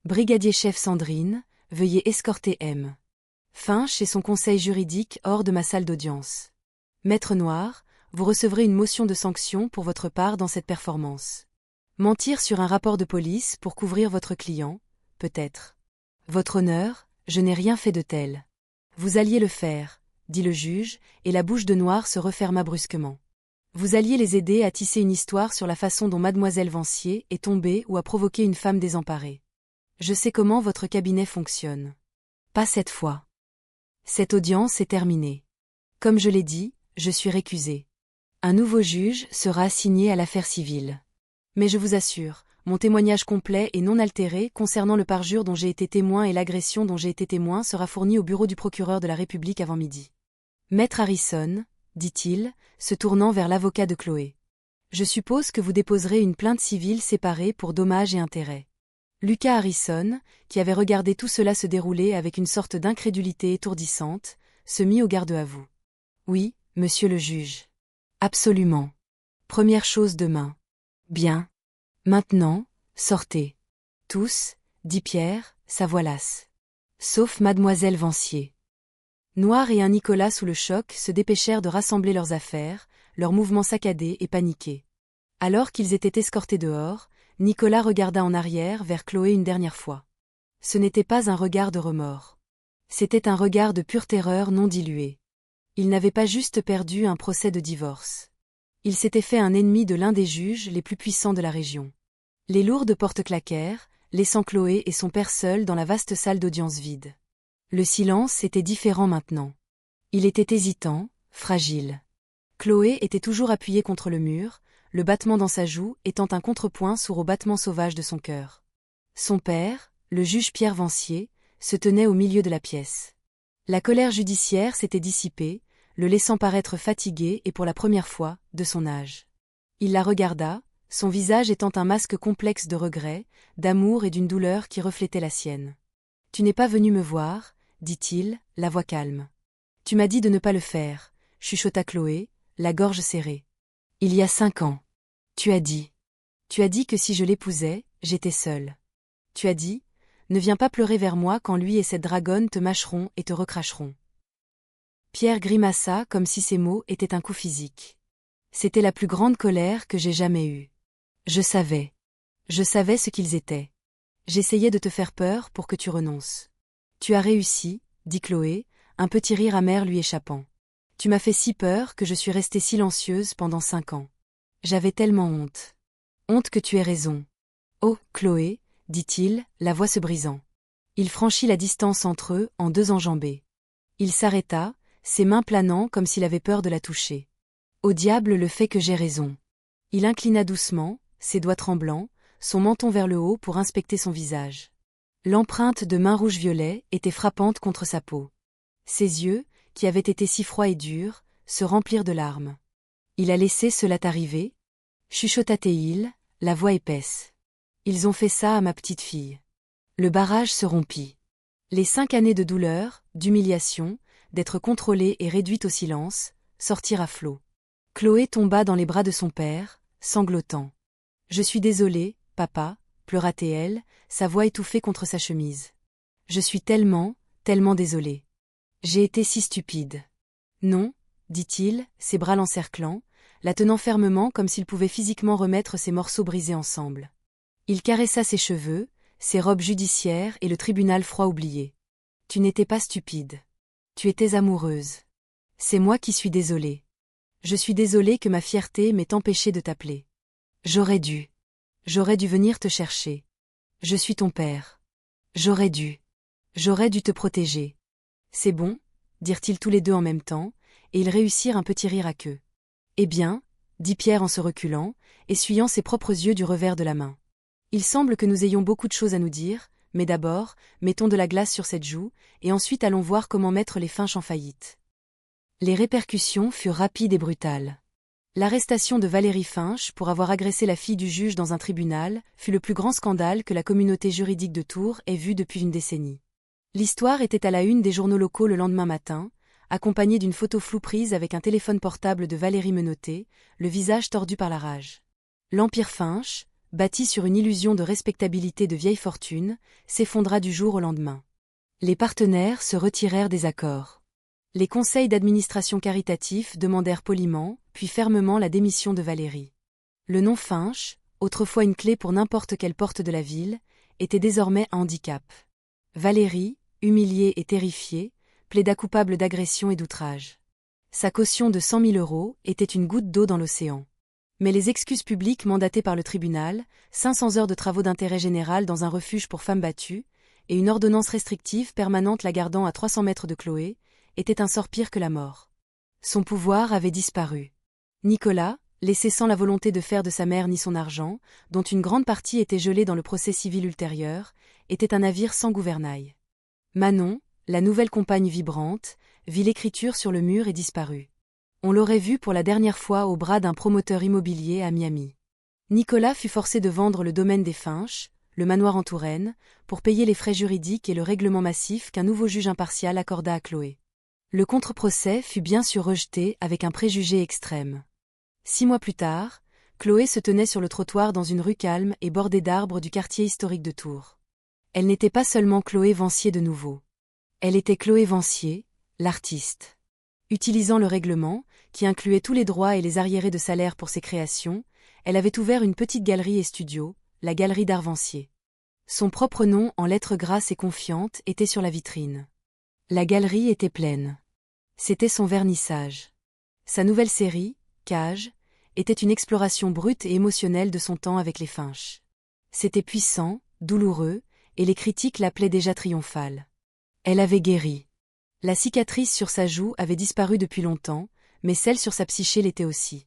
Brigadier-chef Sandrine, veuillez escorter M. Finch et son conseil juridique hors de ma salle d'audience. Maître Noir, vous recevrez une motion de sanction pour votre part dans cette performance. Mentir sur un rapport de police pour couvrir votre client, peut-être. Votre honneur, je n'ai rien fait de tel. Vous alliez le faire, dit le juge, et la bouche de Noir se referma brusquement. Vous alliez les aider à tisser une histoire sur la façon dont mademoiselle Vancier est tombée ou a provoqué une femme désemparée. Je sais comment votre cabinet fonctionne. Pas cette fois. Cette audience est terminée. Comme je l'ai dit, je suis récusé. Un nouveau juge sera assigné à l'affaire civile. Mais je vous assure, mon témoignage complet et non altéré concernant le parjure dont j'ai été témoin et l'agression dont j'ai été témoin sera fourni au bureau du procureur de la République avant midi. Maître Harrison, dit-il, se tournant vers l'avocat de Chloé. Je suppose que vous déposerez une plainte civile séparée pour dommages et intérêts. Lucas Harrison, qui avait regardé tout cela se dérouler avec une sorte d'incrédulité étourdissante, se mit au garde à vous. Oui, monsieur le juge. Absolument. Première chose demain. Bien. Maintenant, sortez. Tous, dit Pierre, sa voix lasse. Sauf mademoiselle Vancier. Noir et un Nicolas sous le choc se dépêchèrent de rassembler leurs affaires, leurs mouvements saccadés et paniqués. Alors qu'ils étaient escortés dehors, Nicolas regarda en arrière vers Chloé une dernière fois. Ce n'était pas un regard de remords. C'était un regard de pure terreur non diluée. Il n'avait pas juste perdu un procès de divorce. Il s'était fait un ennemi de l'un des juges les plus puissants de la région. Les lourdes portes claquèrent, laissant Chloé et son père seuls dans la vaste salle d'audience vide. Le silence était différent maintenant. Il était hésitant, fragile. Chloé était toujours appuyée contre le mur, le battement dans sa joue étant un contrepoint sourd au battement sauvage de son cœur. Son père, le juge Pierre Vancier, se tenait au milieu de la pièce. La colère judiciaire s'était dissipée, le laissant paraître fatigué et pour la première fois, de son âge. Il la regarda, son visage étant un masque complexe de regret, d'amour et d'une douleur qui reflétait la sienne. « Tu n'es pas venu me voir, dit-il, la voix calme. Tu m'as dit de ne pas le faire, chuchota Chloé, la gorge serrée. Il y a 5 ans. Tu as dit. Tu as dit que si je l'épousais, j'étais seule. Tu as dit, ne viens pas pleurer vers moi quand lui et cette dragonne te mâcheront et te recracheront. Pierre grimaça comme si ces mots étaient un coup physique. C'était la plus grande colère que j'ai jamais eue. Je savais. Je savais ce qu'ils étaient. J'essayais de te faire peur pour que tu renonces. Tu as réussi, dit Chloé, un petit rire amer lui échappant. Tu m'as fait si peur que je suis restée silencieuse pendant 5 ans. J'avais tellement honte. Honte que tu aies raison. Oh, Chloé, dit-il, la voix se brisant. Il franchit la distance entre eux en 2 enjambées. Il s'arrêta, ses mains planant comme s'il avait peur de la toucher. Au diable le fait que j'ai raison. Il inclina doucement, ses doigts tremblants, son menton vers le haut pour inspecter son visage. L'empreinte de mains rouge-violet était frappante contre sa peau. Ses yeux, qui avaient été si froids et durs, se remplirent de larmes. Il a laissé cela t'arriver ? Chuchota-t-il, la voix épaisse. Ils ont fait ça à ma petite fille. Le barrage se rompit. Les 5 années de douleur, d'humiliation, d'être contrôlée et réduite au silence, sortirent à flot. Chloé tomba dans les bras de son père, sanglotant. « Je suis désolée, papa, » pleura-t-elle, sa voix étouffée contre sa chemise. « Je suis tellement, tellement désolée. J'ai été si stupide. » « Non, » dit-il, ses bras l'encerclant, la tenant fermement comme s'il pouvait physiquement remettre ses morceaux brisés ensemble. Il caressa ses cheveux, ses robes judiciaires et le tribunal froid oublié. « Tu n'étais pas stupide. Tu étais amoureuse. C'est moi qui suis désolée. Je suis désolée que ma fierté m'ait empêché de t'appeler. J'aurais dû. J'aurais dû venir te chercher. Je suis ton père. J'aurais dû. J'aurais dû te protéger. » « C'est bon, » dirent-ils tous les deux en même temps, et ils réussirent un petit rire à queue. « Eh bien, » dit Pierre en se reculant, essuyant ses propres yeux du revers de la main. « Il semble que nous ayons beaucoup de choses à nous dire, mais d'abord, mettons de la glace sur cette joue, et ensuite allons voir comment mettre les Finch en faillite. » Les répercussions furent rapides et brutales. L'arrestation de Valérie Finch pour avoir agressé la fille du juge dans un tribunal fut le plus grand scandale que la communauté juridique de Tours ait vu depuis une décennie. L'histoire était à la une des journaux locaux le lendemain matin, accompagnée d'une photo floue prise avec un téléphone portable de Valérie menottée, le visage tordu par la rage. L'empire Finch, bâti sur une illusion de respectabilité de vieille fortune, s'effondra du jour au lendemain. Les partenaires se retirèrent des accords. Les conseils d'administration caritatifs demandèrent poliment, puis fermement la démission de Valérie. Le nom Finch, autrefois une clé pour n'importe quelle porte de la ville, était désormais un handicap. Valérie, humiliée et terrifiée, plaida coupable d'agression et d'outrage. Sa caution de 100 000 € était une goutte d'eau dans l'océan. Mais les excuses publiques mandatées par le tribunal, 500 heures de travaux d'intérêt général dans un refuge pour femmes battues, et une ordonnance restrictive permanente la gardant à 300 mètres de Chloé, étaient un sort pire que la mort. Son pouvoir avait disparu. Nicolas, laissé sans la volonté de faire de sa mère ni son argent, dont une grande partie était gelée dans le procès civil ultérieur, était un navire sans gouvernail. Manon, la nouvelle compagne vibrante, vit l'écriture sur le mur et disparut. On l'aurait vue pour la dernière fois au bras d'un promoteur immobilier à Miami. Nicolas fut forcé de vendre le domaine des Finch, le manoir en Touraine, pour payer les frais juridiques et le règlement massif qu'un nouveau juge impartial accorda à Chloé. Le contre-procès fut bien sûr rejeté avec un préjugé extrême. 6 mois plus tard, Chloé se tenait sur le trottoir dans une rue calme et bordée d'arbres du quartier historique de Tours. Elle n'était pas seulement Chloé Vancier de nouveau. Elle était Chloé Vancier, l'artiste. Utilisant le règlement, qui incluait tous les droits et les arriérés de salaire pour ses créations, elle avait ouvert une petite galerie et studio, la Galerie d'Art Vancier. Son propre nom en lettres grasses et confiantes était sur la vitrine. La galerie était pleine. C'était son vernissage. Sa nouvelle série, Cage, était une exploration brute et émotionnelle de son temps avec les Finch. C'était puissant, douloureux, et les critiques l'appelaient déjà triomphale. Elle avait guéri. La cicatrice sur sa joue avait disparu depuis longtemps, mais celle sur sa psyché l'était aussi.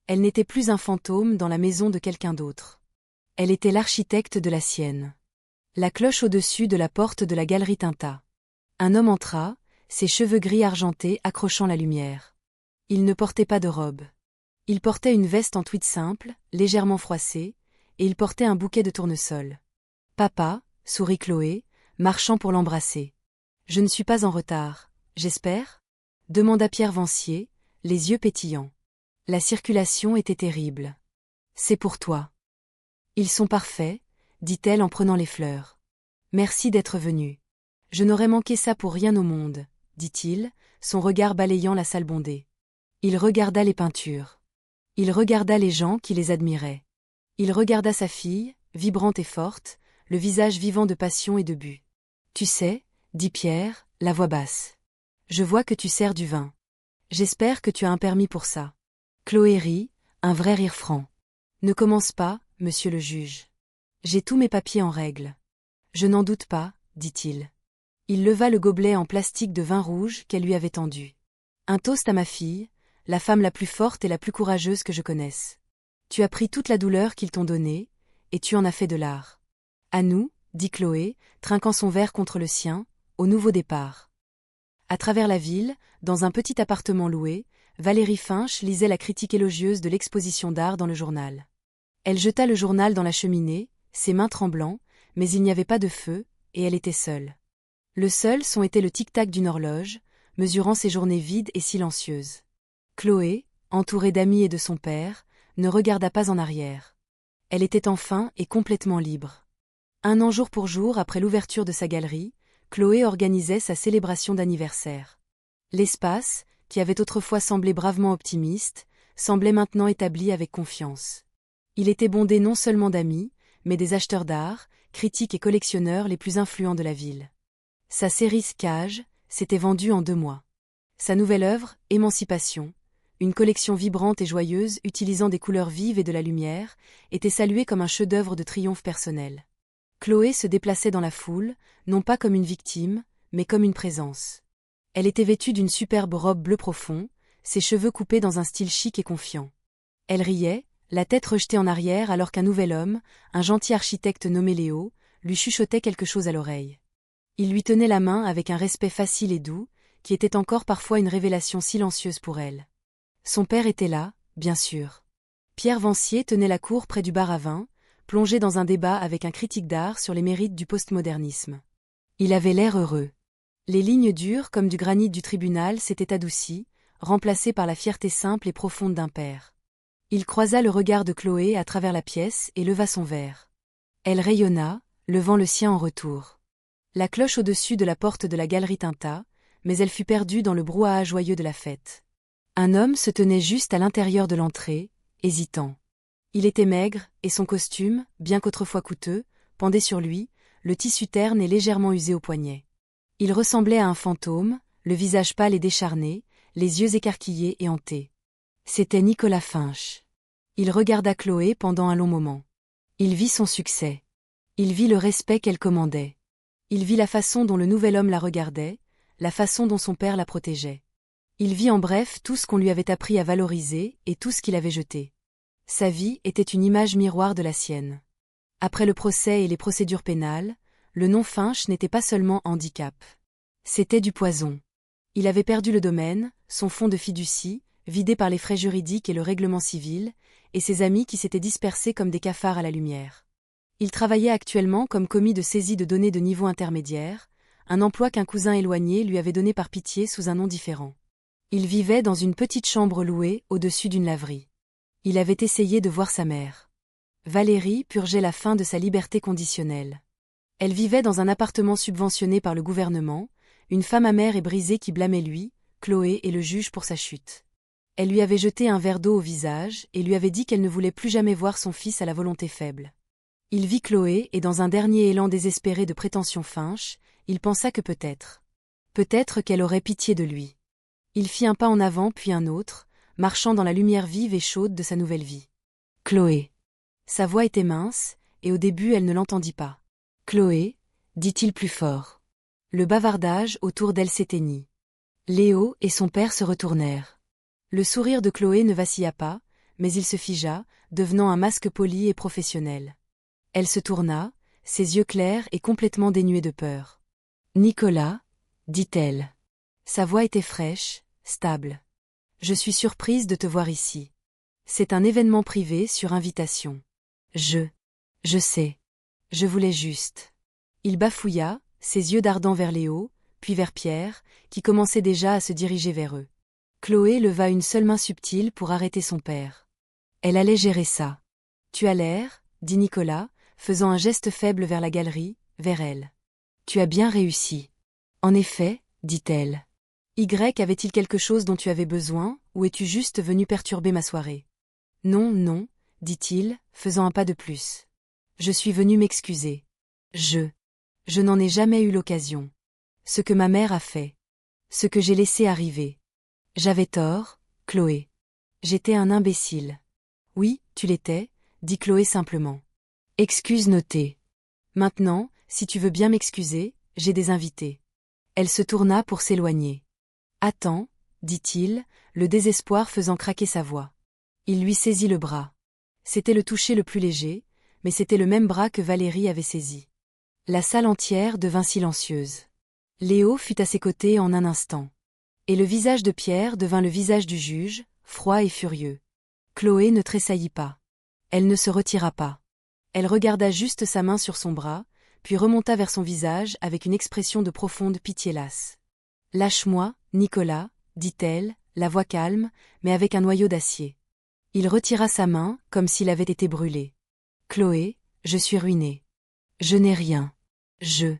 Elle n'était plus un fantôme dans la maison de quelqu'un d'autre. Elle était l'architecte de la sienne. La cloche au-dessus de la porte de la galerie tinta. Un homme entra, ses cheveux gris argentés accrochant la lumière. Il ne portait pas de robe. Il portait une veste en tweed simple, légèrement froissée, et il portait un bouquet de tournesol. « Papa », sourit Chloé, marchant pour l'embrasser. « Je ne suis pas en retard, j'espère » demanda Pierre Vancier, les yeux pétillants. La circulation était terrible. « C'est pour toi. »« Ils sont parfaits, » dit-elle en prenant les fleurs. « Merci d'être venu. Je n'aurais manqué ça pour rien au monde, » dit-il, son regard balayant la salle bondée. Il regarda les peintures. Il regarda les gens qui les admiraient. Il regarda sa fille, vibrante et forte, le visage vivant de passion et de but. « Tu sais, » dit Pierre, la voix basse. « Je vois que tu sers du vin. J'espère que tu as un permis pour ça. » Chloé rit, un vrai rire franc. « Ne commence pas, monsieur le juge. J'ai tous mes papiers en règle. »« Je n'en doute pas, » dit-il. Il leva le gobelet en plastique de vin rouge qu'elle lui avait tendu. « Un toast à ma fille, la femme la plus forte et la plus courageuse que je connaisse. Tu as pris toute la douleur qu'ils t'ont donnée, et tu en as fait de l'art. À nous, » dit Chloé, trinquant son verre contre le sien, au nouveau départ. À travers la ville, dans un petit appartement loué, Valérie Finch lisait la critique élogieuse de l'exposition d'art dans le journal. Elle jeta le journal dans la cheminée, ses mains tremblant, mais il n'y avait pas de feu, et elle était seule. Le seul son était le tic-tac d'une horloge, mesurant ses journées vides et silencieuses. Chloé, entourée d'amis et de son père, ne regarda pas en arrière. Elle était enfin et complètement libre. Un an jour pour jour après l'ouverture de sa galerie, Chloé organisait sa célébration d'anniversaire. L'espace, qui avait autrefois semblé bravement optimiste, semblait maintenant établi avec confiance. Il était bondé non seulement d'amis, mais des acheteurs d'art, critiques et collectionneurs les plus influents de la ville. Sa série Cage s'était vendue en 2 mois. Sa nouvelle œuvre, Émancipation, une collection vibrante et joyeuse utilisant des couleurs vives et de la lumière, était saluée comme un chef-d'œuvre de triomphe personnel. Chloé se déplaçait dans la foule, non pas comme une victime, mais comme une présence. Elle était vêtue d'une superbe robe bleu profond, ses cheveux coupés dans un style chic et confiant. Elle riait, la tête rejetée en arrière alors qu'un nouvel homme, un gentil architecte nommé Léo, lui chuchotait quelque chose à l'oreille. Il lui tenait la main avec un respect facile et doux, qui était encore parfois une révélation silencieuse pour elle. Son père était là, bien sûr. Pierre Vancier tenait la cour près du bar à vin, plongé dans un débat avec un critique d'art sur les mérites du postmodernisme. Il avait l'air heureux. Les lignes dures comme du granit du tribunal s'étaient adoucies, remplacées par la fierté simple et profonde d'un père. Il croisa le regard de Chloé à travers la pièce et leva son verre. Elle rayonna, levant le sien en retour. La cloche au-dessus de la porte de la galerie tinta, mais elle fut perdue dans le brouhaha joyeux de la fête. Un homme se tenait juste à l'intérieur de l'entrée, hésitant. Il était maigre, et son costume, bien qu'autrefois coûteux, pendait sur lui, le tissu terne et légèrement usé au poignet. Il ressemblait à un fantôme, le visage pâle et décharné, les yeux écarquillés et hantés. C'était Nicolas Finch. Il regarda Chloé pendant un long moment. Il vit son succès. Il vit le respect qu'elle commandait. Il vit la façon dont le nouvel homme la regardait, la façon dont son père la protégeait. Il vit en bref tout ce qu'on lui avait appris à valoriser et tout ce qu'il avait jeté. Sa vie était une image miroir de la sienne. Après le procès et les procédures pénales, le nom Finch n'était pas seulement handicap. C'était du poison. Il avait perdu le domaine, son fonds de fiducie, vidé par les frais juridiques et le règlement civil, et ses amis qui s'étaient dispersés comme des cafards à la lumière. Il travaillait actuellement comme commis de saisie de données de niveau intermédiaire, un emploi qu'un cousin éloigné lui avait donné par pitié sous un nom différent. Il vivait dans une petite chambre louée au-dessus d'une laverie. Il avait essayé de voir sa mère. Valérie purgeait la fin de sa liberté conditionnelle. Elle vivait dans un appartement subventionné par le gouvernement, une femme amère et brisée qui blâmait lui, Chloé et le juge pour sa chute. Elle lui avait jeté un verre d'eau au visage et lui avait dit qu'elle ne voulait plus jamais voir son fils à la volonté faible. Il vit Chloé et dans un dernier élan désespéré de prétention Finch, il pensa que peut-être qu'elle aurait pitié de lui. Il fit un pas en avant puis un autre, marchant dans la lumière vive et chaude de sa nouvelle vie. Chloé. Sa voix était mince, et au début elle ne l'entendit pas. Chloé, dit-il plus fort. Le bavardage autour d'elle s'éteignit. Léo et son père se retournèrent. Le sourire de Chloé ne vacilla pas, mais il se figea, devenant un masque poli et professionnel. Elle se tourna, ses yeux clairs et complètement dénués de peur. Nicolas, dit-elle. Sa voix était fraîche, stable. Je suis surprise de te voir ici. C'est un événement privé sur invitation. Je sais. Je voulais juste. Il bafouilla, ses yeux dardant vers Léo, puis vers Pierre, qui commençait déjà à se diriger vers eux. Chloé leva une seule main subtile pour arrêter son père. Elle allait gérer ça. Tu as l'air, dit Nicolas, faisant un geste faible vers la galerie, vers elle. Tu as bien réussi. En effet, dit-elle. Y avait-il quelque chose dont tu avais besoin, ou es-tu juste venu perturber ma soirée? Non, non, dit-il, faisant un pas de plus. Je suis venu m'excuser. Je n'en ai jamais eu l'occasion. Ce que ma mère a fait. Ce que j'ai laissé arriver. J'avais tort, Chloé. J'étais un imbécile. Oui, tu l'étais, dit Chloé simplement. Excuse notée. Maintenant, si tu veux bien m'excuser, j'ai des invités. Elle se tourna pour s'éloigner. Attends, dit-il, le désespoir faisant craquer sa voix. Il lui saisit le bras. C'était le toucher le plus léger, mais c'était le même bras que Valérie avait saisi. La salle entière devint silencieuse. Léo fut à ses côtés en un instant. Et le visage de Pierre devint le visage du juge, froid et furieux. Chloé ne tressaillit pas. Elle ne se retira pas. Elle regarda juste sa main sur son bras, puis remonta vers son visage avec une expression de profonde pitié lasse. « Lâche-moi, Nicolas, dit-elle, la voix calme, mais avec un noyau d'acier. Il retira sa main, comme s'il avait été brûlé. Chloé, je suis ruiné. Je n'ai rien. Je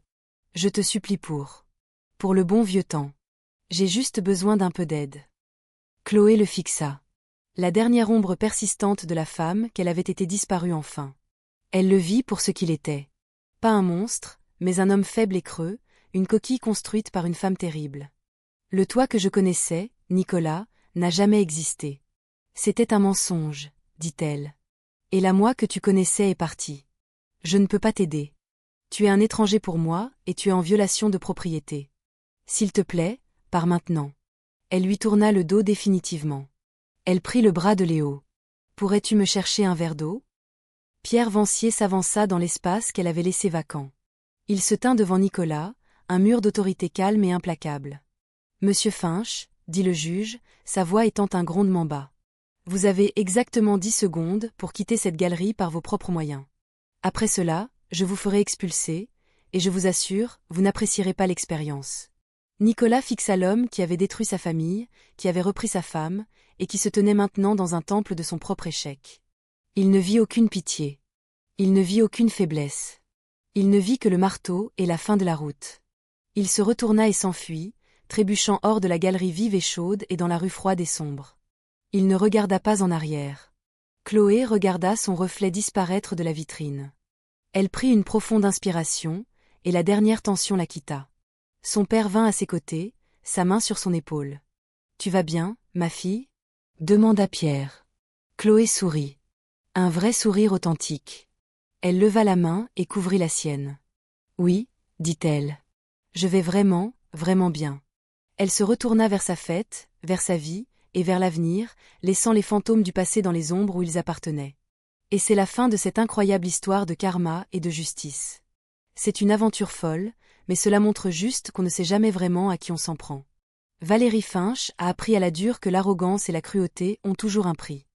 te supplie pour le bon vieux temps. J'ai juste besoin d'un peu d'aide. Chloé le fixa. La dernière ombre persistante de la femme qu'elle avait été disparue enfin. Elle le vit pour ce qu'il était. Pas un monstre, mais un homme faible et creux, une coquille construite par une femme terrible. Le toi que je connaissais, Nicolas, n'a jamais existé. C'était un mensonge, dit-elle. Et la moi que tu connaissais est partie. Je ne peux pas t'aider. Tu es un étranger pour moi, et tu es en violation de propriété. S'il te plaît, pars maintenant. Elle lui tourna le dos définitivement. Elle prit le bras de Léo. Pourrais-tu me chercher un verre d'eau? Pierre Vancier s'avança dans l'espace qu'elle avait laissé vacant. Il se tint devant Nicolas, un mur d'autorité calme et implacable. Monsieur Finch, dit le juge, sa voix étant un grondement bas. Vous avez exactement 10 secondes pour quitter cette galerie par vos propres moyens. Après cela, je vous ferai expulser, et je vous assure, vous n'apprécierez pas l'expérience. Nicolas fixa l'homme qui avait détruit sa famille, qui avait repris sa femme, et qui se tenait maintenant dans un temple de son propre échec. Il ne vit aucune pitié. Il ne vit aucune faiblesse. Il ne vit que le marteau et la fin de la route. Il se retourna et s'enfuit, trébuchant hors de la galerie vive et chaude et dans la rue froide et sombre. Il ne regarda pas en arrière. Chloé regarda son reflet disparaître de la vitrine. Elle prit une profonde inspiration, et la dernière tension la quitta. Son père vint à ses côtés, sa main sur son épaule. « Tu vas bien, ma fille ?» demanda Pierre. Chloé sourit. Un vrai sourire authentique. Elle leva la main et couvrit la sienne. « Oui, dit-elle. Je vais vraiment, vraiment bien. » Elle se retourna vers sa fête, vers sa vie, et vers l'avenir, laissant les fantômes du passé dans les ombres où ils appartenaient. Et c'est la fin de cette incroyable histoire de karma et de justice. C'est une aventure folle, mais cela montre juste qu'on ne sait jamais vraiment à qui on s'en prend. Valérie Finch a appris à la dure que l'arrogance et la cruauté ont toujours un prix.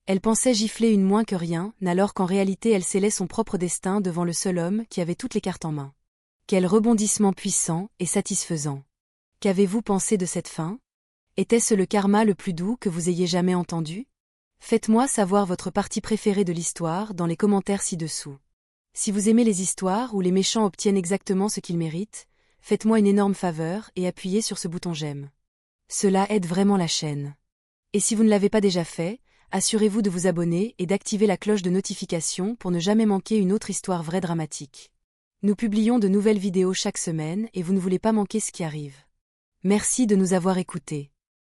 Elle pensait gifler une moins que rien, alors qu'en réalité elle scellait son propre destin devant le seul homme qui avait toutes les cartes en main. Quel rebondissement puissant et satisfaisant. Qu'avez-vous pensé de cette fin? Était-ce le karma le plus doux que vous ayez jamais entendu? Faites-moi savoir votre partie préférée de l'histoire dans les commentaires ci-dessous. Si vous aimez les histoires où les méchants obtiennent exactement ce qu'ils méritent, faites-moi une énorme faveur et appuyez sur ce bouton j'aime. Cela aide vraiment la chaîne. Et si vous ne l'avez pas déjà fait, assurez-vous de vous abonner et d'activer la cloche de notification pour ne jamais manquer une autre histoire vraie dramatique. Nous publions de nouvelles vidéos chaque semaine et vous ne voulez pas manquer ce qui arrive. Merci de nous avoir écoutés.